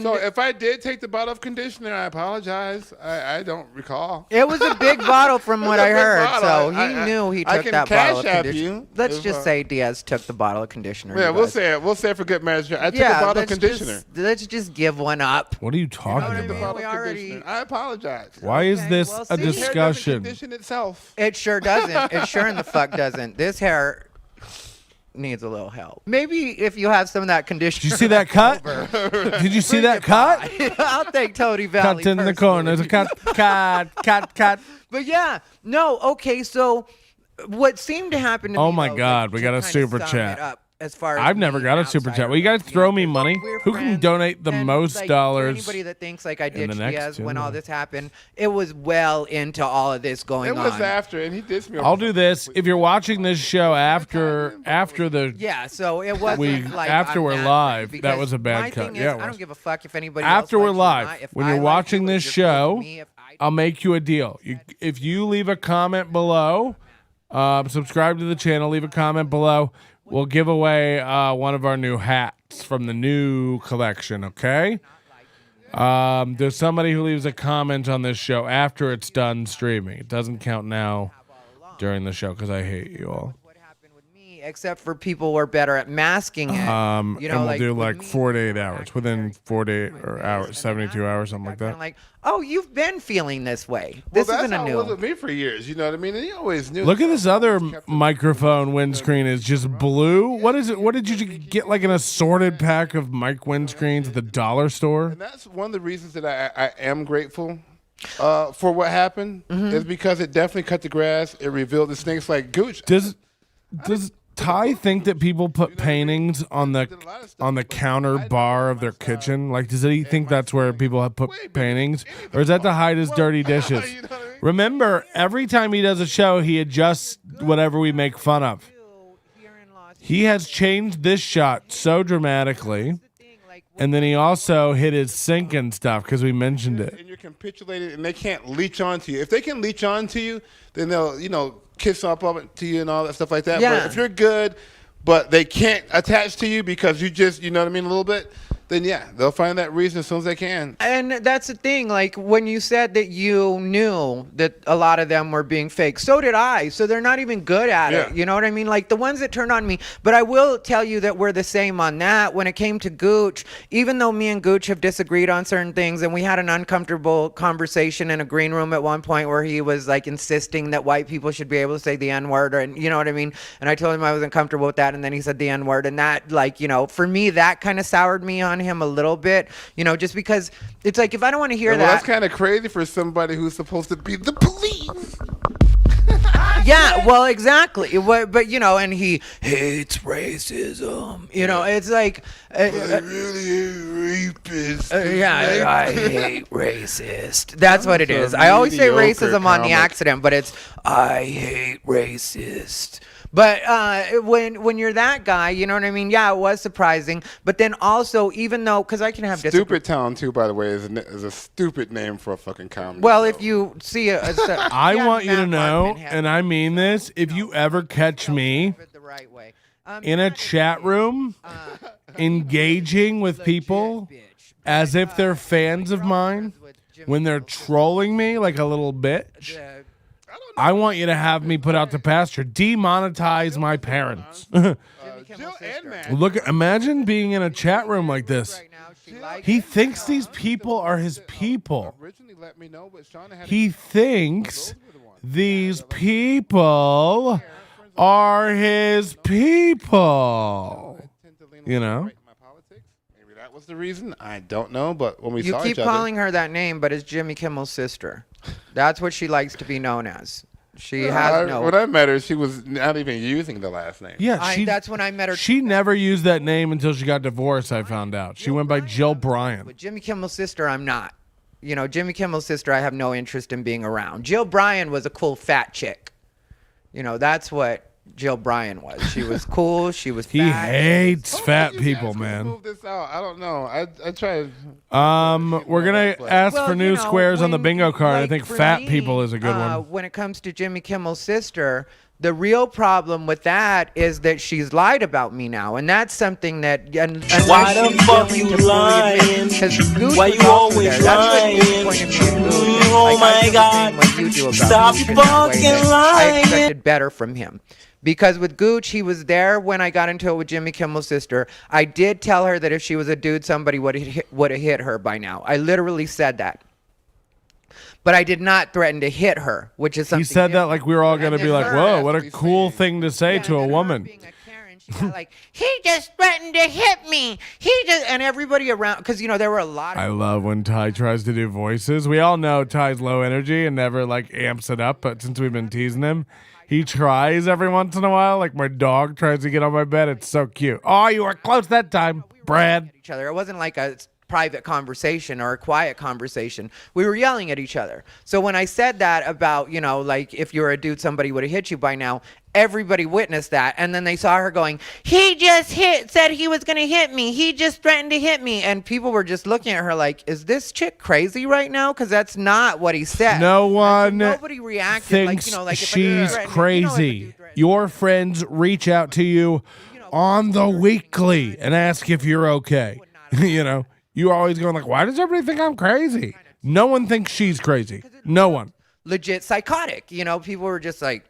E: So if I did take the bottle of conditioner, I apologize. I don't recall.
B: it was a big bottle from what
E: It's a
B: I
E: big
B: heard.
E: bottle.
B: So he
E: I-
B: knew he
E: I
B: took
E: can
B: that bottle of
E: cash app
B: conditioner.
E: you
B: Let's
E: if,
B: just say Diaz took the bottle of conditioner.
E: Yeah,
B: you
E: we'll
B: guys.
E: say it. We'll say it for good measure. I took
B: Yeah,
E: a bottle of
B: let's
E: conditioner.
B: let's just give one up.
A: What are you talking
B: what I
E: I took a
B: mean?
A: about?
E: bottle
B: We
E: of
B: already-
E: conditioner. I apologize.
A: Why is
B: Okay,
A: this
B: well,
A: a
B: see?
E: Hair doesn't
A: discussion?
E: condition itself.
B: It sure doesn't. It sure in the fuck doesn't. This hair needs a little help. Maybe if you have some of that conditioner.
A: Did you see that cut? Did you see that cut?
B: I'll take Toady Valley.
A: Cut in the
B: personally.
A: corner. Cut.
B: But yeah, no, okay, so what seemed to happen to me.
A: Oh my
B: though,
A: God, we
B: to
A: got a
B: kinda
A: super
B: sum
A: chat.
B: it up as far as
A: I've never
B: me,
A: got a
B: an
A: super chat.
B: outsider,
A: Well, you guys throw me
B: know,
A: money.
B: we're
A: Who can
B: friends,
A: donate the
B: and,
A: most
B: like,
A: dollars?
B: Anybody that thinks like I
A: in the
B: ditched
A: next
B: Diaz when
A: two?
B: all this happened, it was well into all of this going
E: It was
B: on.
E: after, and he dissed me.
A: I'll do this. If you're watching this show after the
B: Yeah, so it wasn't like
A: after
B: I'm
A: we're
B: mad,
A: live, that
B: because
A: was a bad
B: my
A: cut.
B: thing
A: Yeah,
B: is,
A: it
B: I
A: was.
B: don't give a fuck if anybody
A: After
B: else
A: we're
B: likes you or
A: live,
B: not. If
A: when
B: I
A: you're
B: like
A: watching
B: you,
A: this
B: you're close
A: show,
B: to me. If I
A: I'll make you a deal. If you leave a comment below, subscribe to the channel, leave a comment below, we'll give away one of our new hats from the new collection, okay? There's somebody who leaves a comment on this show after it's done streaming. It doesn't count now during the show because I hate you all.
B: what happened with me, except for people who are better at masking it.
A: And we'll do
B: with
A: like
B: me,
A: 4 to 8
B: it's
A: hours, within 48 or hours, 72 hours, something like
B: kinda
A: that.
B: like, oh, you've been feeling this way.
E: Well,
B: This
E: that's
B: isn't a
E: how it
B: new.
E: was with me for years. You know what I mean? And he always knew.
A: Look at this other microphone windscreen is just blue. What is it? What did you get? Like an assorted pack of mic windscreens at the dollar store?
E: And that's one of the reasons that I am grateful for what happened is because it definitely cut the grass. It revealed the snakes like Gooch.
A: Does Ty think that people put paintings on the counter bar of their kitchen? Like, does he think that's where people have put paintings, or is that to hide his dirty dishes?
E: You know what I mean?
A: Remember, every time he does a show, he adjusts whatever we make fun of. He has changed this shot so dramatically, and then he also hit his sink and stuff because we mentioned it.
E: And you're capitulated, and they can't leech onto you. If they can leech onto you, then they'll, kiss up to you and all that stuff like that.
B: Yeah.
E: But if you're good, but they can't attach to you because you just, you know what I mean, a little bit, then yeah, they'll find that reason as soon as they can.
B: And that's the thing, like when you said that you knew that a lot of them were being fake, so did I. So they're not even good at it.
E: Yeah.
B: You know what I mean? Like the ones that turned on me. But I will tell you that we're the same on that. When it came to Gooch, even though me and Gooch have disagreed on certain things, and we had an uncomfortable conversation in a green room at one point where he was like insisting that white people should be able to say the N-word, and you know what I mean? And I told him I wasn't comfortable with that, and then he said the N-word, and that, like, for me, that kind of soured me on him a little bit, just because it's like, if I don't want to hear
E: Well,
B: that.
E: that's kind of crazy for somebody who's supposed to be the police.
B: Yeah, well, exactly. But and he hates racism. It's like,
E: I really hate rapists.
B: yeah, I hate racist. That's what it is. I always say
E: mediocre
B: racism on the
E: comic.
B: accident, but it's I hate racist. But when you're that guy, you know what I mean? Yeah, it was surprising. But then also, even though, because I can have
E: Stupid Town, too, by the way, is a stupid name for a fucking comedy.
B: Well,
E: show.
B: if you see
A: I want you to know, and I mean this, if you ever catch me
B: the right way.
A: in a chat room engaging with people as if they're fans of mine when they're trolling me like a little bitch, I want you to have me put out to pasture. Demonetize my parents.
E: Jill and Matt.
A: Look, imagine being in a chat room like this. He thinks these people are his people.
E: Originally let me know, but Shauna had
A: He thinks these people are his people. You know?
E: my politics. Maybe that was the reason. I don't know, but when we
B: You
E: saw
B: keep
E: each other,
B: calling her that name, but it's Jimmy Kimmel's sister. That's what she likes to be known as. She has no.
E: When I met her, she was not even using the last name.
A: Yeah,
B: That's when I met her.
A: She never used that name until she got divorced, I found out. She went by Jill Bryan.
B: But Jimmy Kimmel's sister, I'm not. You know, Jimmy Kimmel's sister, I have no interest in being around. Jill Bryan was a cool fat chick. You know, that's what Jill Bryan was. She was cool. She was fat.
A: He hates fat
E: You
A: people,
E: asked me to
A: man.
E: Move this out. I don't know. I tried.
A: We're gonna ask for new squares on the
B: when-
A: bingo card. I
B: like,
A: think
B: for
A: fat
B: me,
A: people is a good one.
B: When it comes to Jimmy Kimmel's sister, the real problem with that is that she's lied about me now, and that's something that.
G: Why the fuck you lying? Why you always lying? Oh my God! Stop fucking lying!
B: I expected better from him. Because with Gooch, he was there when I got into it with Jimmy Kimmel's sister. I did tell her that if she was a dude, somebody would have hit her by now. I literally said that. But I did not threaten to hit her, which is something
A: He said that
B: different.
A: like we were all gonna be like, whoa, what a
E: That's
A: cool
E: what
A: thing to say to a woman.
B: She got like, he just threatened to hit me. And everybody around, because, you know, there were a lot of.
A: I love when Ty tries to do voices. We all know Ty's low energy and never like amps it up, but since we've been teasing him, he tries every once in a while. Like my dog tries to get on my bed. It's so cute. Oh, you were close that time, Brad.
B: Each other. It wasn't like a private conversation or a quiet conversation. We were yelling at each other. So when I said that about, you know, like if you were a dude, somebody would have hit you by now. Everybody witnessed that, and then they saw her going, he just said he was going to hit me. He just threatened to hit me. And people were just looking at her like, is this chick crazy right now? Because that's not what he said.
A: No one
B: nobody reacted.
A: thinks
B: like, you know, like if a
A: she's
B: dude threatened-
A: crazy.
B: you know, if a dude threatened-
A: Your friends reach out to you on the weekly and ask if you're okay. You know, you're always going like, why does everybody think I'm crazy? No one thinks she's crazy. No one.
B: legit psychotic. You know, people were just like,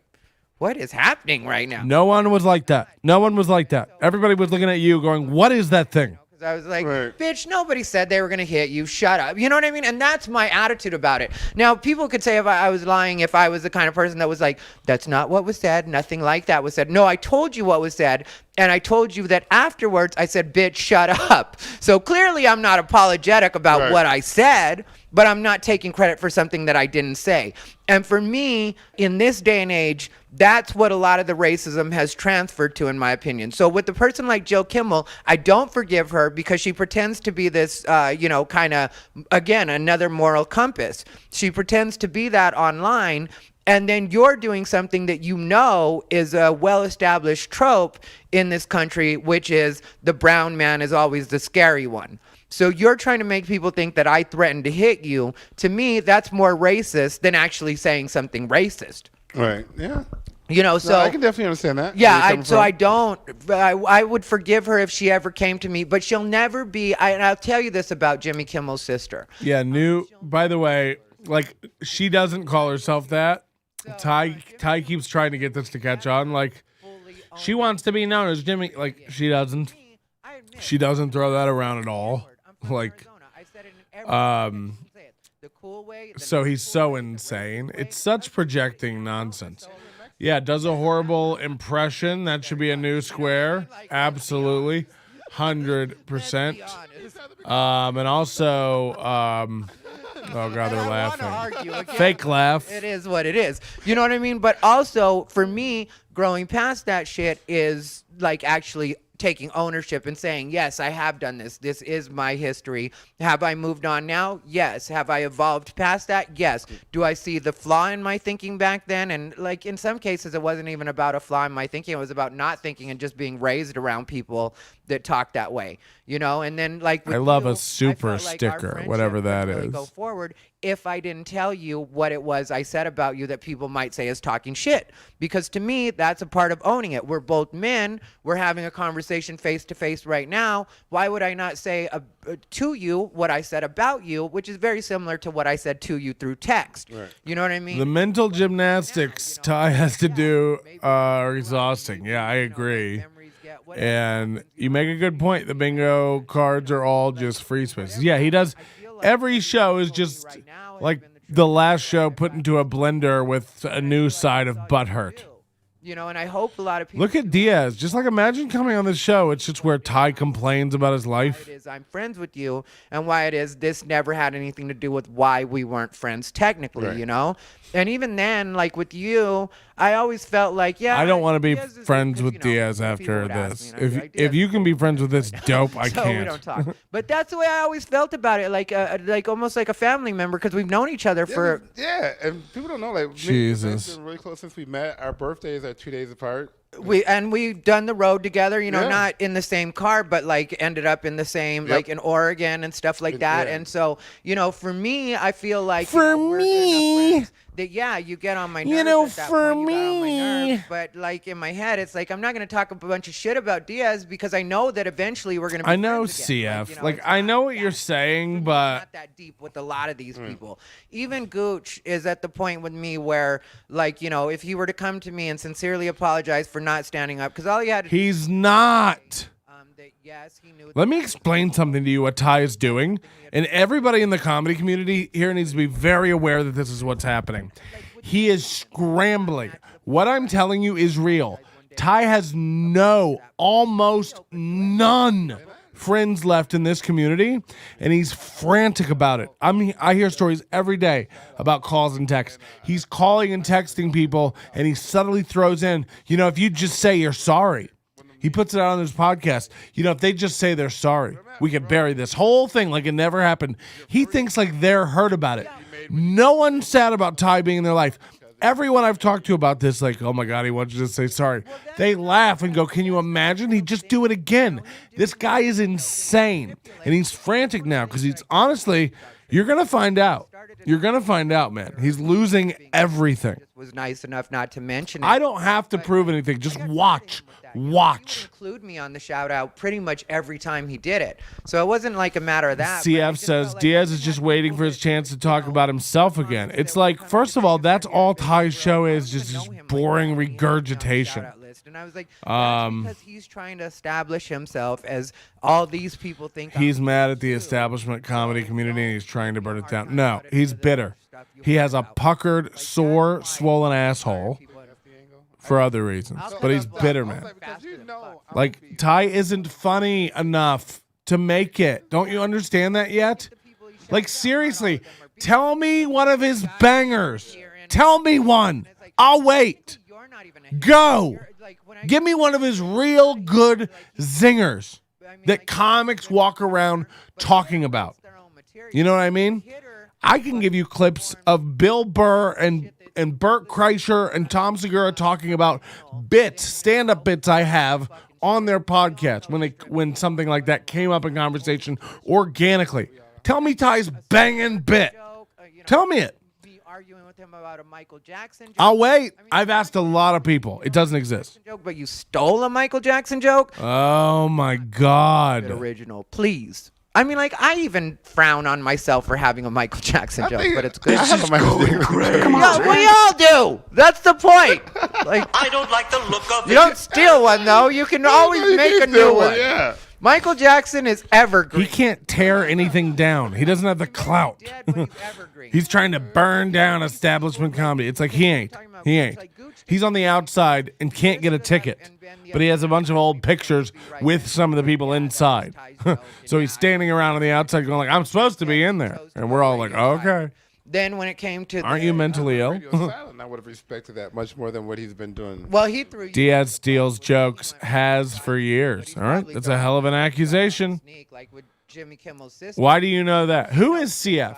B: what is happening right now?
A: No one was like that. No one was like that. Everybody was looking at you going, what is that thing?
B: Because I was like,
E: Right.
B: bitch, nobody said they were going to hit you. Shut up. You know what I mean? And that's my attitude about it. Now, people could say if I was lying, if I was the kind of person that was like, that's not what was said. Nothing like that was said. No, I told you what was said. And I told you that afterwards I said, bitch, shut up. So clearly I'm not apologetic about
E: Right.
B: what I said, but I'm not taking credit for something that I didn't say. And for me, in this day and age, that's what a lot of the racism has transferred to, in my opinion. So with the person like Jill Kimmel, I don't forgive her because she pretends to be this, kind of, again, another moral compass. She pretends to be that online. And then you're doing something that you know is a well-established trope in this country, which is the brown man is always the scary one. So you're trying to make people think that I threatened to hit you. To me, that's more racist than actually saying something racist.
E: Right. Yeah.
B: You know, so
E: No, I can definitely understand that.
B: yeah,
E: where you're coming from.
B: I would forgive her if she ever came to me, but she'll never be. And I'll tell you this about Jimmy Kimmel's sister.
A: Yeah, by the way, like, she doesn't call herself that. Ty keeps trying to get this to catch on. Like, she wants to be known as Jimmy. Like, she doesn't. She doesn't throw that around at all. Like, so he's so insane. It's such projecting nonsense. Yeah, does a horrible impression. That should be a new square. Absolutely. 100%. And also, oh God, they're laughing. Fake laugh.
B: It is what it is. You know what I mean? But also, for me, growing past that shit is like actually taking ownership and saying, yes, I have done this. This is my history. Have I moved on now? Yes. Have I evolved past that? Yes. Do I see the flaw in my thinking back then? And like in some cases, it wasn't even about a flaw in my thinking. It was about not thinking and just being raised around people that talk that way, you know? And then like with
A: I love
B: you,
A: a super
B: felt like our
A: sticker,
B: friendship
A: whatever that
B: would really
A: is.
B: Go forward if I didn't tell you what it was I said about you that people might say is talking shit. Because to me, that's a part of owning it. We're both men. We're having a conversation face to face right now. Why would I not say to you what I said about you, which is very similar to what I said to you through text? Right. You know what I mean?
A: The mental gymnastics Ty has to do are exhausting. Yeah, I agree. And you make a good point. The bingo cards are all just free spaces. Yeah, he does. Every show is just like the last show put into a blender with a new side of butthurt.
B: You know, and I hope a lot of people
A: Look at Diaz. Just like imagine coming on this show. It's just where Ty complains about his life.
B: It is I'm friends with you, and why it is this never had anything to do with why we weren't friends technically,
E: Right.
B: you know? And even then, like with you, I always felt like, yeah.
A: I don't want to be
B: Diaz is-
A: friends
B: 'cause,
A: with
B: you know,
A: Diaz
B: people
A: after
B: would ask
A: this.
B: me, and I'd be like,
A: If
B: "Diaz,
A: you can be friends with this dope, I
B: so
A: can't.
B: we don't talk. But that's the way I always felt about it, like almost like a family member, because we've known each other for.
E: Yeah, and people don't know, like, me and
A: Jesus.
E: Vince been really close since we met. Our birthdays are 2 days apart.
B: We've done the road together, you know,
E: Yeah.
B: not in the same car, but like ended up in the same,
E: Yep.
B: like in Oregon and stuff like that.
E: Yeah.
B: And so, you know, for me, I feel like
A: For
B: we're good enough
A: me.
B: friends that yeah, you get on my nerves.
A: You know,
B: at that
A: for
B: point, you got on my
A: me.
B: nerves, but like in my head, it's like I'm not going to talk a bunch of shit about Diaz because I know that eventually we're going to be
A: I know
B: friends again.
A: CF.
B: you know,
A: Like
B: it's
A: I
B: not
A: know what
B: that
A: you're
B: deep.
A: saying,
B: It's
A: but
B: not that deep with a lot of these people. Even Gooch is at the point with me where, like, you know, if he were to come to me and sincerely apologize for not standing up, because all he had to
A: he's not.
B: that yes, he knew.
A: Let me explain something to you what Ty is doing. And everybody in the comedy community here needs to be very aware that this is what's happening. He is scrambling. What I'm telling you is real. Ty has almost none friends left in this community, and he's frantic about it. I hear stories every day about calls and texts. He's calling and texting people, and he suddenly throws in, you know, if you just say you're sorry. He puts it out on his podcast. You know, if they just say they're sorry, we could bury this whole thing like it never happened. He thinks like they're hurt about it. No one's sad about Ty being in their life. Everyone I've talked to about this, like, oh my God, he wants you to say sorry. They laugh and go, can you imagine? He'd just do it again. This guy is insane. And he's frantic now because he's honestly, you're going to find out. You're going to find out, man. He's losing everything.
B: Was nice enough not to mention it.
A: I don't have to prove anything. Just watch. Watch.
B: Include me on the shout out pretty much every time he did it. So it wasn't like a matter of that. but it
A: CF
B: just
A: says
B: felt like
A: Diaz
B: every
A: is just
B: time
A: waiting
B: people
A: for his
B: would,
A: chance to talk
B: you know,
A: about himself again. It's like, first of all, that's all Ty's show is, just this boring regurgitation.
B: And I was like, that's because he's trying to establish himself as all these people think.
A: He's mad at the establishment comedy community and he's trying to burn it down. No, he's bitter. He has a puckered, sore, swollen asshole for other reasons, but he's bitter, man.
E: Because you know,
A: Like, Ty isn't funny enough to make it. Don't you understand that yet? Like, seriously, tell me one of his bangers. Tell me one. I'll wait. Go. Give me one of his real good zingers that comics walk around talking about. You know what I mean? I can give you clips of Bill Burr and Burt Kreischer and Tom Segura talking about bits, stand-up bits I have on their podcast when something like that came up in conversation organically. Tell me Ty's banging bit. Tell me it.
B: Arguing with him about a Michael Jackson joke.
A: I'll wait. I've asked a lot of people. It doesn't exist.
B: But you stole a Michael Jackson joke?
A: Oh my God.
B: Original, please. I mean, like, I even frown on myself for having a Michael Jackson joke, but it's good.
E: I have a Michael Jackson.
B: Yeah, we all do. That's the point. Like,
F: I don't like the look of
B: you don't steal one though. You can always make a new one.
E: Yeah.
B: Michael Jackson is evergreen.
A: He can't tear anything down. He doesn't have the clout.
B: Dead, but he's evergreen.
A: He's trying to burn down establishment comedy. It's like he ain't. He ain't. He's on the outside and can't get a ticket. But he has a bunch of old pictures with some of the people inside. So he's standing around on the outside going like, I'm supposed to be in there. And we're all like, okay.
B: Then when it came to
A: Aren't you mentally ill?
E: Radio silent, I would have respected that much more than what he's been doing.
B: Well, he threw you.
A: Diaz steals jokes, has for years. All right, that's a hell of an accusation.
B: Like with Jimmy Kimmel's sister.
A: Why do you know that? Who is CF?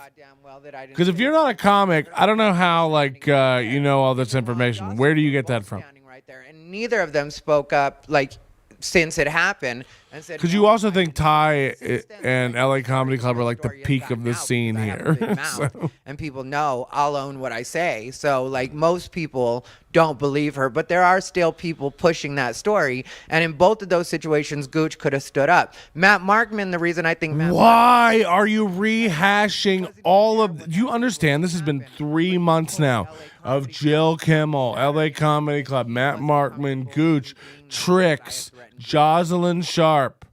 A: Because if you're not a comic, I don't know how, like, you know all this information. Where do you get that from?
B: Right there, and neither of them spoke up, like, since it happened.
A: Because you also think Ty and LA Comedy Club are like the peak of the scene here. So.
B: And people know I'll own what I say. So, like, most people don't believe her, but there are still people pushing that story. And in both of those situations, Gooch could have stood up. Matt Markman, the reason I think
A: Why are you rehashing all of... Do you understand? This has been 3 months now of Jill Kimmel, LA Comedy Club, Matt Markman, Gooch, Tricks, Jocelyn Sharp,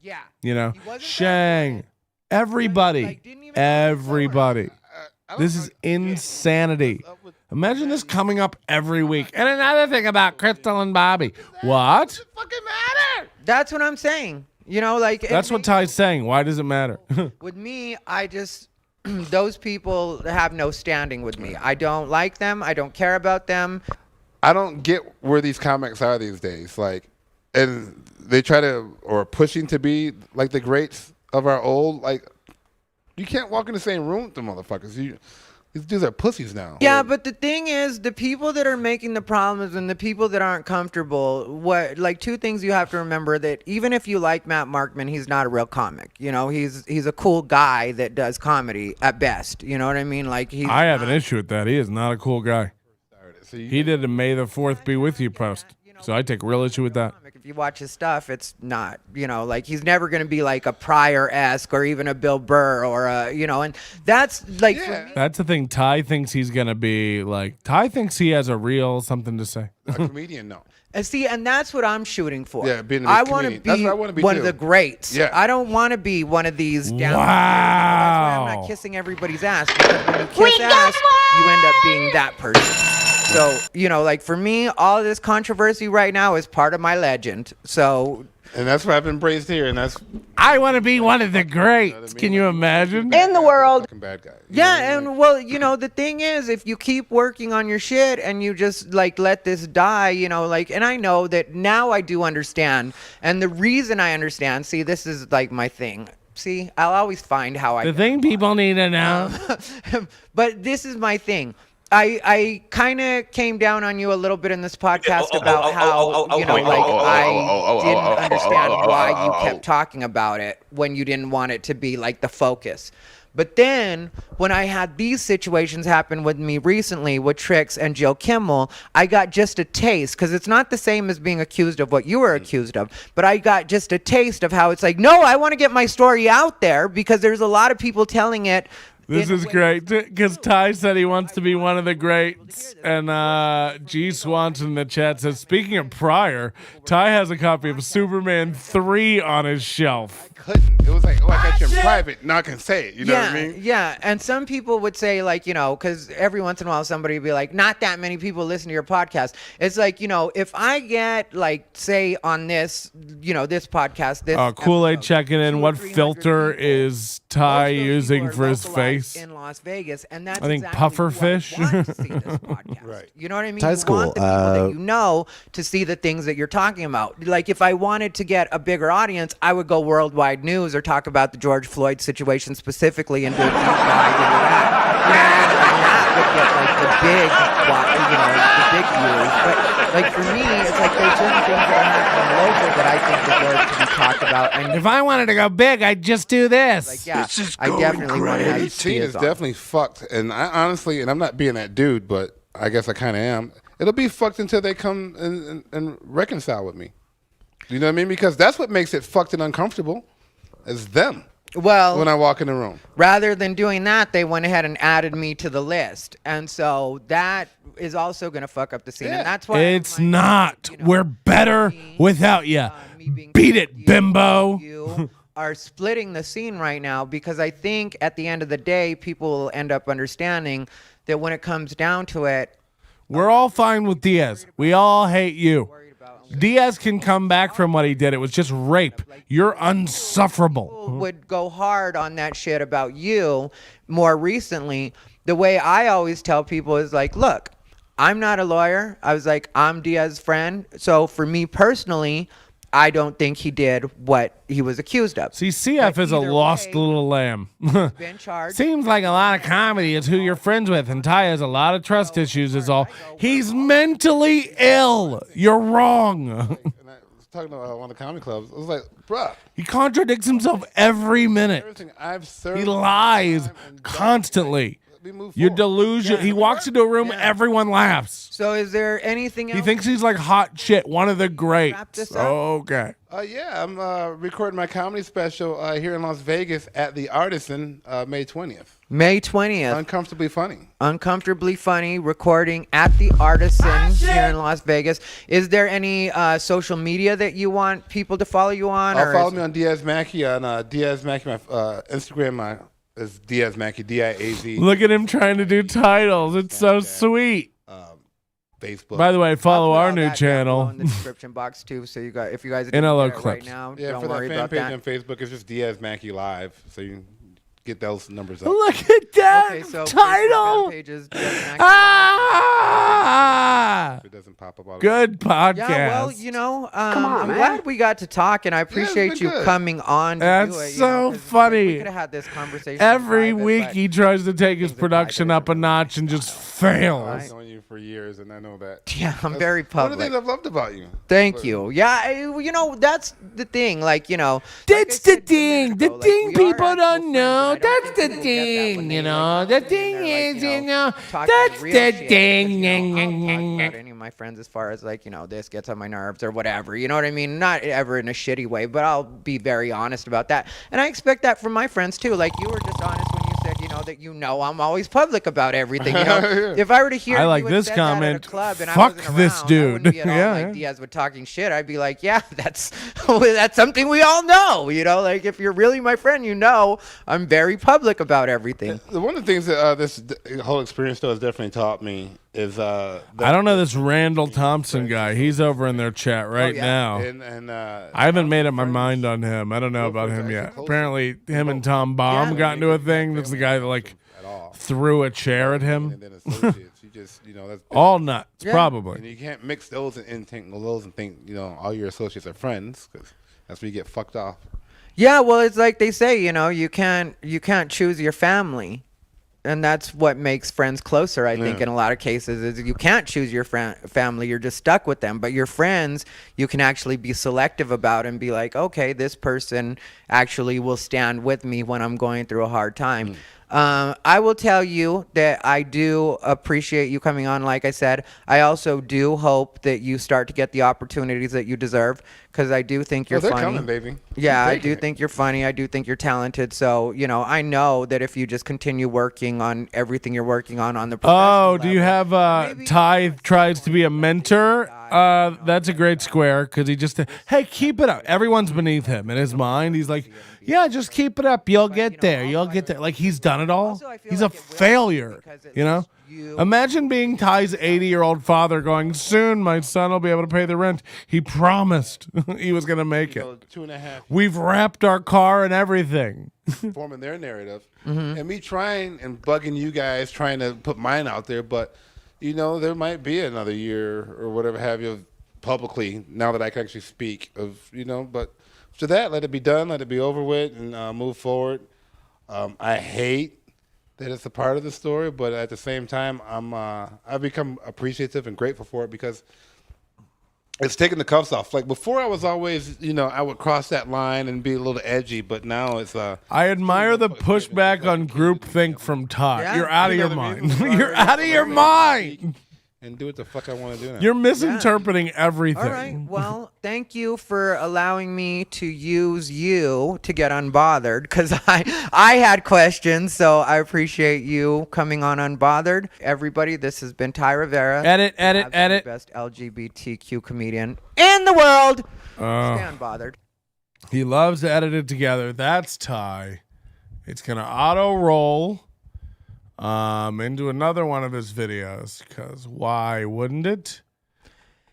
A: you know, Shang, everybody. This is insanity. Imagine this coming up every week. And another thing about Crystal and Bobby. What?
E: Fucking matter.
B: That's what I'm saying. You know, like
A: That's what Ty's saying. Why does it matter?
B: with me, I just those people have no standing with me. I don't like them. I don't care about them.
E: I don't get where these comics are these days. Like, and they try to or pushing to be like the greats of our old. Like, you can't walk in the same room with the motherfuckers. These dudes are pussies now.
B: Yeah, but the thing is, the people that are making the problems and the people that aren't comfortable, two things you have to remember, that even if you like Matt Markman, he's not a real comic. You know, he's a cool guy that does comedy at best. You know what I mean? Like
A: I have an issue with that. He is not a cool guy. He did a May the 4th be with you post. So I take real issue with that.
B: If you watch his stuff, it's not, you know, like he's never going to be like a Pryor-esque or even a Bill Burr or a, you know, and that's like, for me,
A: That's the thing. Ty thinks he's going to be like, Ty thinks he has a real something to say.
E: A comedian, no.
B: and see, and that's what I'm shooting for.
E: Yeah, being a
B: I want to
E: comedian. That's
B: be,
E: what I wanna be
B: one
E: too.
B: of the greats.
E: Yeah.
B: I don't want to be one of these down.
A: Wow.
B: That's why I'm not kissing everybody's ass, because when you kiss ass, you end up being that person. So, you know, like for me, all of this controversy right now is part of my legend. So,
E: And that's what I've embraced here, and that's
A: I want to be one of the greats. Can you imagine?
B: in the world.
E: fucking bad guy.
B: Yeah, and well, you know, the thing is, if you keep working on your shit and you just like let this die, you know, like, and I know that now I do understand, and the reason I understand, see, this is like my thing. See, I'll always find how I.
A: The thing people need to know.
B: But this is my thing. I kind of came down on you a little bit in this podcast about how, you know, like I didn't understand why you kept talking about it when you didn't want it to be like the focus. But then when I had these situations happen with me recently with Trix and Jill Kimmel, I got just a taste, because it's not the same as being accused of what you were accused of, but I got just a taste of how it's like, no, I want to get my story out there, because there's a lot of people telling it.
A: This is great, because Ty said he wants to be one of the greats, and G. Swanson in the chat says, speaking of Pryor, Ty has a copy of Superman 3 on his shelf.
E: Couldn't. It was like, oh, I got you in private, now I can say it. You know what I mean?
B: Yeah, and some people would say, like, you know, because every once in a while somebody would be like, not that many people listen to your podcast. It's like, you know, if I get, like, say on this, you know, this podcast, this
A: Kool-Aid
B: episode,
A: checking in. What
B: 200-300
A: filter
B: people,
A: is Ty
B: most of those
A: using
B: people are
A: for his
B: localized
A: face?
B: in Las Vegas, and that's
A: I think
B: exactly
A: puffer
B: who I
A: fish.
B: want to see this podcast.
E: Right.
B: You know what I mean?
H: Ty's
B: You want
H: cool.
B: the people that you know to see the things that you're talking about. Like if I wanted to get a bigger audience, I would go worldwide news or talk about the George Floyd situation specifically and do a deep dive into that. And that would get like the big, you know, the big views. But like for me, it's like there's certain things that are happening local that I think deserve to be talked about. And
A: If I wanted to go big, I'd just do this.
B: like, yeah, I definitely want to have
E: This scene is definitely fucked, and I honestly, and I'm not being that dude, but I guess I kind of am. It'll be fucked until they come and reconcile with me. You know what I mean? Because that's what makes it fucked and uncomfortable, is them.
B: Well,
E: When I walk in the room.
B: rather than doing that, they went ahead and added me to the list, and so that is also going to fuck up the scene.
E: Yeah.
B: And that's why
A: It's
B: I'm like,
A: not.
B: you know,
A: We're better
B: me,
A: without you.
B: me being
A: Beat it,
B: you,
A: bimbo.
B: You are splitting the scene right now, because I think at the end of the day, people will end up understanding that when it comes down to it,
A: We're all fine with Diaz. We all hate you. Diaz can come back from what he did. It was just rape. You're unsufferable.
B: people would go hard on that shit about you more recently. The way I always tell people is like, look, I'm not a lawyer. I was like, I'm Diaz's friend. So for me personally, I don't think he did what he was accused of.
A: See, CF is a
B: either
A: lost
B: way,
A: little lamb.
B: Been charged.
A: Seems like a lot of comedy is who you're friends with, and Ty has a lot of trust issues is all. He's mentally ill. You're wrong.
E: And I was talking to one of the comedy clubs. I was like, bruh,
A: He contradicts himself every minute.
E: everything I've served.
A: He lies constantly.
E: We move
A: You're
E: forward.
A: delusional. He walks into a room, everyone laughs.
B: So is there anything else?
A: He thinks he's like hot shit, one of the greats.
B: this up?
A: Okay.
E: Yeah, I'm recording my comedy special here in Las Vegas at the Artisan May 20th.
B: May 20th.
E: Uncomfortably funny.
B: Uncomfortably Funny, recording at the Artisan here in Las Vegas. Is there any social media that you want people to follow you on?
E: Follow me on Diaz Mackie on Diaz Mackie, my Instagram, my It's Diaz Mackie, D-I-A-Z.
A: Look at him trying to do titles. It's so sweet.
E: Facebook.
A: By the way, follow
B: I'll put
A: our
B: all
A: new
B: that down
A: channel.
B: below in the description box too. So you got if you guys didn't
A: NLO
B: get it
A: clips.
B: right now,
E: Yeah,
B: don't
E: for
B: worry
E: that fan
B: about
E: page
B: that.
E: on Facebook, it's just Diaz Mackie Live, so you can get those numbers up.
A: Look at that
B: Okay, so
A: title.
B: Facebook fan pages, Diaz Mackie.
A: Ah!
E: It doesn't pop up all the
A: Good podcast.
B: Yeah, well, you know, I'm glad we got to talk, and I appreciate you
E: good.
B: coming on. To
A: That's
B: do it,
A: so
B: 'cause
A: funny.
B: We could have had this conversation
A: Every
B: in private,
A: week
B: but
A: he tries to take his
B: things are
A: production
B: private.
A: up a notch and just
E: I've
A: fails.
E: known you for years, and I know that.
B: Yeah, I'm
E: That's
B: very
E: one of
B: public.
E: the things I've loved about you.
B: Thank you. Yeah, you know, that's the thing. Like, you know,
A: That's
B: like I
A: the
B: said a
A: thing.
B: minute
A: The
B: ago, like,
A: thing
B: we are
A: people
B: actual
A: don't
B: friends,
A: know.
B: and I don't
A: That's
B: think
A: the
B: people get that when
A: thing,
B: they,
A: you
B: like,
A: know.
B: come
A: The
B: in
A: thing
B: and they're, like,
A: is, you know,
B: talking
A: that's
B: real
A: the
B: shit, 'cause,
A: thing.
B: you know, I'll talk about any of my friends as far as like, you know, this gets on my nerves or whatever. You know what I mean? Not ever in a shitty way, but I'll be very honest about that. And I expect that from my friends too. Like you were just honest when you said, you know, that I'm always public about everything. You know, if I were to hear
A: I like
B: you had
A: this
B: said that at a
A: comment.
B: club and I
A: Fuck
B: wasn't
A: this
B: around, I
A: dude.
B: wouldn't be at all
A: Yeah,
B: like
A: yeah.
B: Diaz with talking shit. I'd be like, yeah, that's that's something we all know. You know, like if you're really my friend, you know, I'm very public about everything.
E: One of the things that this whole experience though has definitely taught me is
A: I don't know this Randall Thompson guy. He's over in their chat right
B: yeah.
A: now.
E: and
A: I haven't made up my mind on him. I don't know about him yet. Apparently, him and Tom Baum
B: Yeah.
A: got into a thing. That's the guy that like
E: at all.
A: threw a chair at him.
E: And then associates, you just that's
A: All nuts,
B: Yeah.
E: and
A: probably.
E: you can't mix those and think those and think all your associates are friends because that's where you get fucked off.
B: Yeah, well, it's like they say, you know, you can't choose your family. And that's what makes friends closer, I think, in a lot of cases, is you can't choose your family. You're just stuck with them. But your friends, you can actually be selective about and be like, okay, this person actually will stand with me when I'm going through a hard time. I will tell you that I do appreciate you coming on. Like I said, I also do hope that you start to get the opportunities that you deserve because I do think you're
E: they're
B: funny.
E: coming, baby.
B: Yeah,
E: Keep
B: I
E: taking
B: do
E: it.
B: think you're funny. I do think you're talented. So, you know, I know that if you just continue working on everything you're working on the professional
A: Oh, do you
B: level,
A: have
B: maybe-
A: Ty tries to be a mentor? That's a great square because he just hey, keep it up. Everyone's beneath him in his mind. He's like, yeah, just keep it up. You'll get there. You'll get there. Like he's done it all.
B: Also, I feel
A: He's a
B: like it will
A: failure.
B: because at
A: You know.
B: least you-
A: Imagine being Ty's 80-year-old father going, soon my son will be able to pay the rent. He promised he was going to make it.
E: 2.5
A: We've wrapped our car and everything.
E: forming their narrative, and me trying and bugging you guys trying to put mine out there, but there might be another year or whatever have you publicly now that I can actually speak of but after that, let it be done, let it be over with, and move forward. I hate that it's a part of the story, but at the same time, I've become appreciative and grateful for it because it's taking the cuffs off. Like before, I was always, I would cross that line and be a little edgy, but now it's
A: I admire the pushback on groupthink from Ty.
B: Yeah.
A: You're out of
E: You know
A: your
E: what I mean?
A: mind. You're out of your mind.
E: and do what the fuck I want to do now.
A: You're misinterpreting everything.
B: All right. Well, thank you for allowing me to use you to get unbothered because I had questions. So I appreciate you coming on Unbothered. Everybody, this has been Thai Rivera.
A: Edit.
B: Absolute best LGBTQ comedian in the world. Stay unbothered.
A: He loves to edit it together. That's Ty. It's gonna auto roll into another one of his videos because why wouldn't it?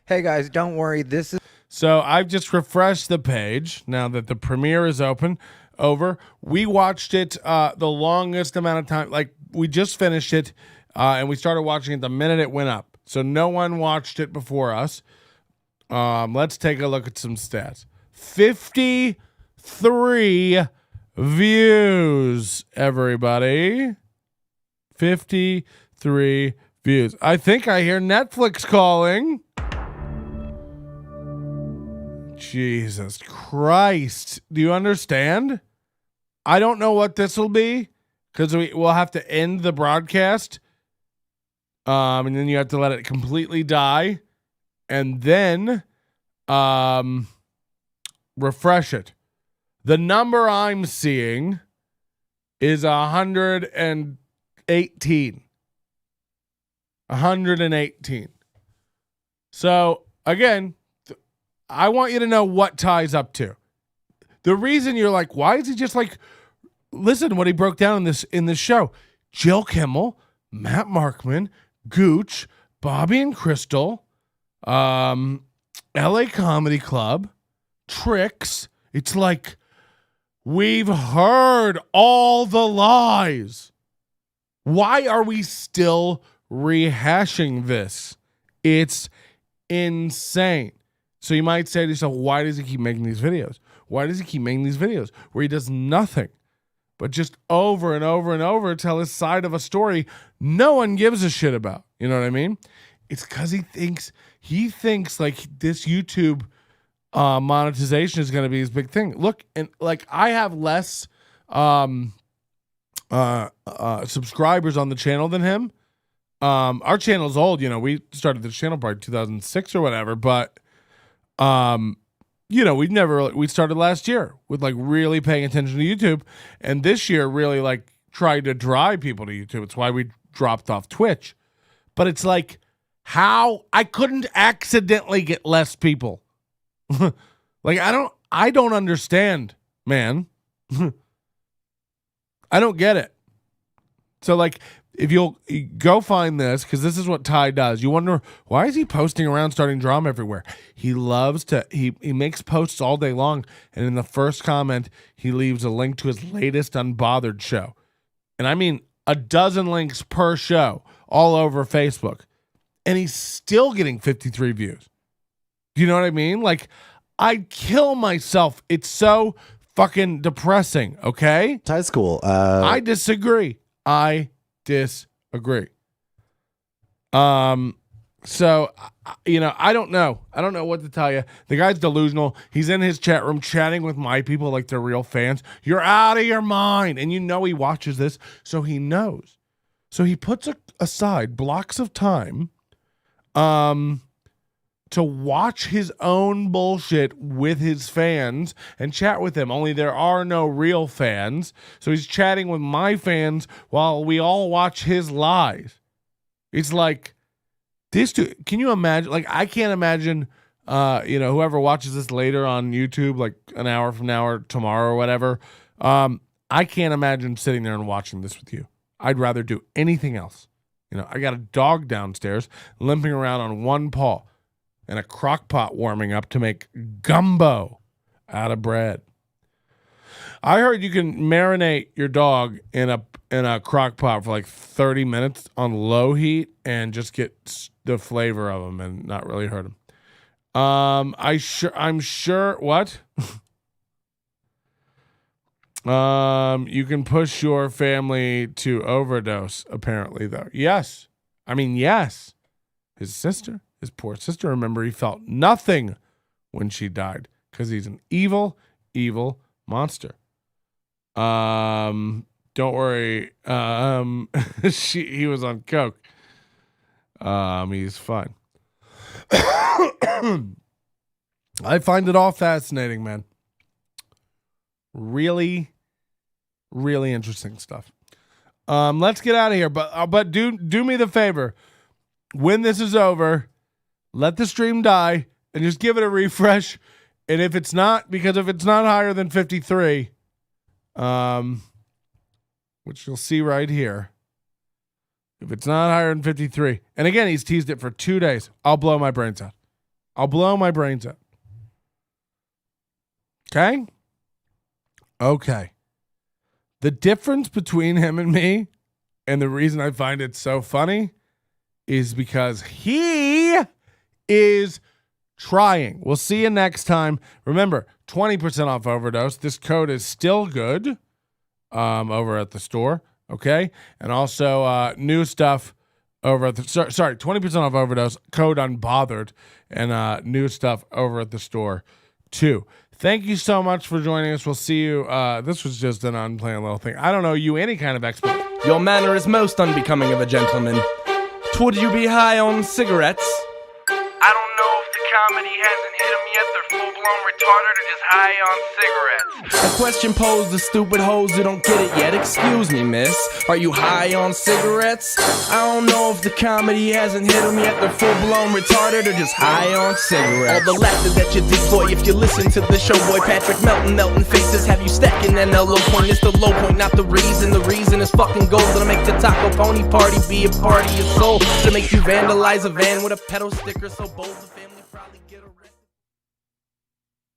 B: Hey guys, don't worry. This is
A: So I've just refreshed the page now that the premiere is over. We watched it the longest amount of time. Like we just finished it and we started watching it the minute it went up. So no one watched it before us. Let's take a look at some stats. 53 views, everybody. 53 views. I think I hear Netflix calling. Jesus Christ. Do you understand? I don't know what this will be because we'll have to end the broadcast. And then you have to let it completely die. And then refresh it. The number I'm seeing is 118. 118. So again, I want you to know what Ty's up to. The reason you're like, why is he just like listen to what he broke down in this show. Jill Kimmel, Matt Markman, Gooch, Bobby and Crystal, LA Comedy Club, Tricks. It's like, we've heard all the lies. Why are we still rehashing this? It's insane. So you might say to yourself, why does he keep making these videos? Why does he keep making these videos where he does nothing but just over and over and over tell his side of a story no one gives a shit about? You know what I mean? It's because he thinks like this YouTube monetization is going to be his big thing. Look, and like I have less subscribers on the channel than him. Our channel's old, we started this channel probably 2006 or whatever, but we started last year with like really paying attention to YouTube, and this year really like tried to drive people to YouTube. It's why we dropped off Twitch. But it's like, how I couldn't accidentally get less people. Like I don't understand, man. I don't get it. So like, if you'll go find this, because this is what Ty does. You wonder, why is he posting around starting drama everywhere? He loves to, he makes posts all day long, and in the first comment, he leaves a link to his latest Unbothered show. And I mean, a dozen links per show all over Facebook. And he's still getting 53 views. Do you know what I mean? Like, I'd kill myself. It's so fucking depressing, okay?
H: Ty's cool.
A: I disagree. I disagree. So, I don't know. I don't know what to tell you. The guy's delusional. He's in his chat room chatting with my people like they're real fans. You're out of your mind. And he watches this, so he knows. So he puts aside blocks of time to watch his own bullshit with his fans and chat with them. Only there are no real fans. So he's chatting with my fans while we all watch his lies. It's like, this dude, can you imagine? Like, I can't imagine, whoever watches this later on YouTube, like an hour from now or tomorrow or whatever. I can't imagine sitting there and watching this with you. I'd rather do anything else. I got a dog downstairs limping around on one paw and a crock pot warming up to make gumbo out of bread. I heard you can marinate your dog in a crock pot for like 30 minutes on low heat and just get the flavor of them and not really hurt them. I'm sure what? You can push your family to overdose, apparently, though. Yes. I mean, yes. His poor sister, remember, he felt nothing when she died because he's an evil, evil monster. Don't worry. He was on coke. He's fine. I find it all fascinating, man. Really, really interesting stuff. Let's get out of here, but do me the favor. When this is over, let the stream die and just give it a refresh. And if it's not higher than 53, which you'll see right here, if it's not higher than 53, and again, he's teased it for 2 days, I'll blow my brains out. Okay. The difference between him and me, and the reason I find it so funny, is because he is trying. We'll see you next time. Remember, 20% off Overdose. This code is still good over at the store, okay? And also new stuff over at the 20% off Overdose, code Unbothered, and new stuff over at the store too. Thank you so much for joining us. We'll see you. This was just an unplanned little thing. I don't know you any kind of expert.
I: Your manner is most unbecoming of a gentleman. Would you be high on cigarettes?
F: I don't know if the comedy hasn't hit him yet. They're full
H: full-blown retarded or just high on cigarettes?
I: A question posed to stupid hoes who don't get it yet. Excuse me, miss, are you high on cigarettes? I don't know if the comedy hasn't hit them yet. They're full-blown retarded or just high on cigarettes. All the laughter that you decoy if you listen to the show, boy. Patrick Melton, Melton faces have you stacking an low point. It's the low point, not the reason. The reason is fucking gold. It'll make the taco pony party be a party of soul. To make you vandalize a van with a pedal sticker so bold.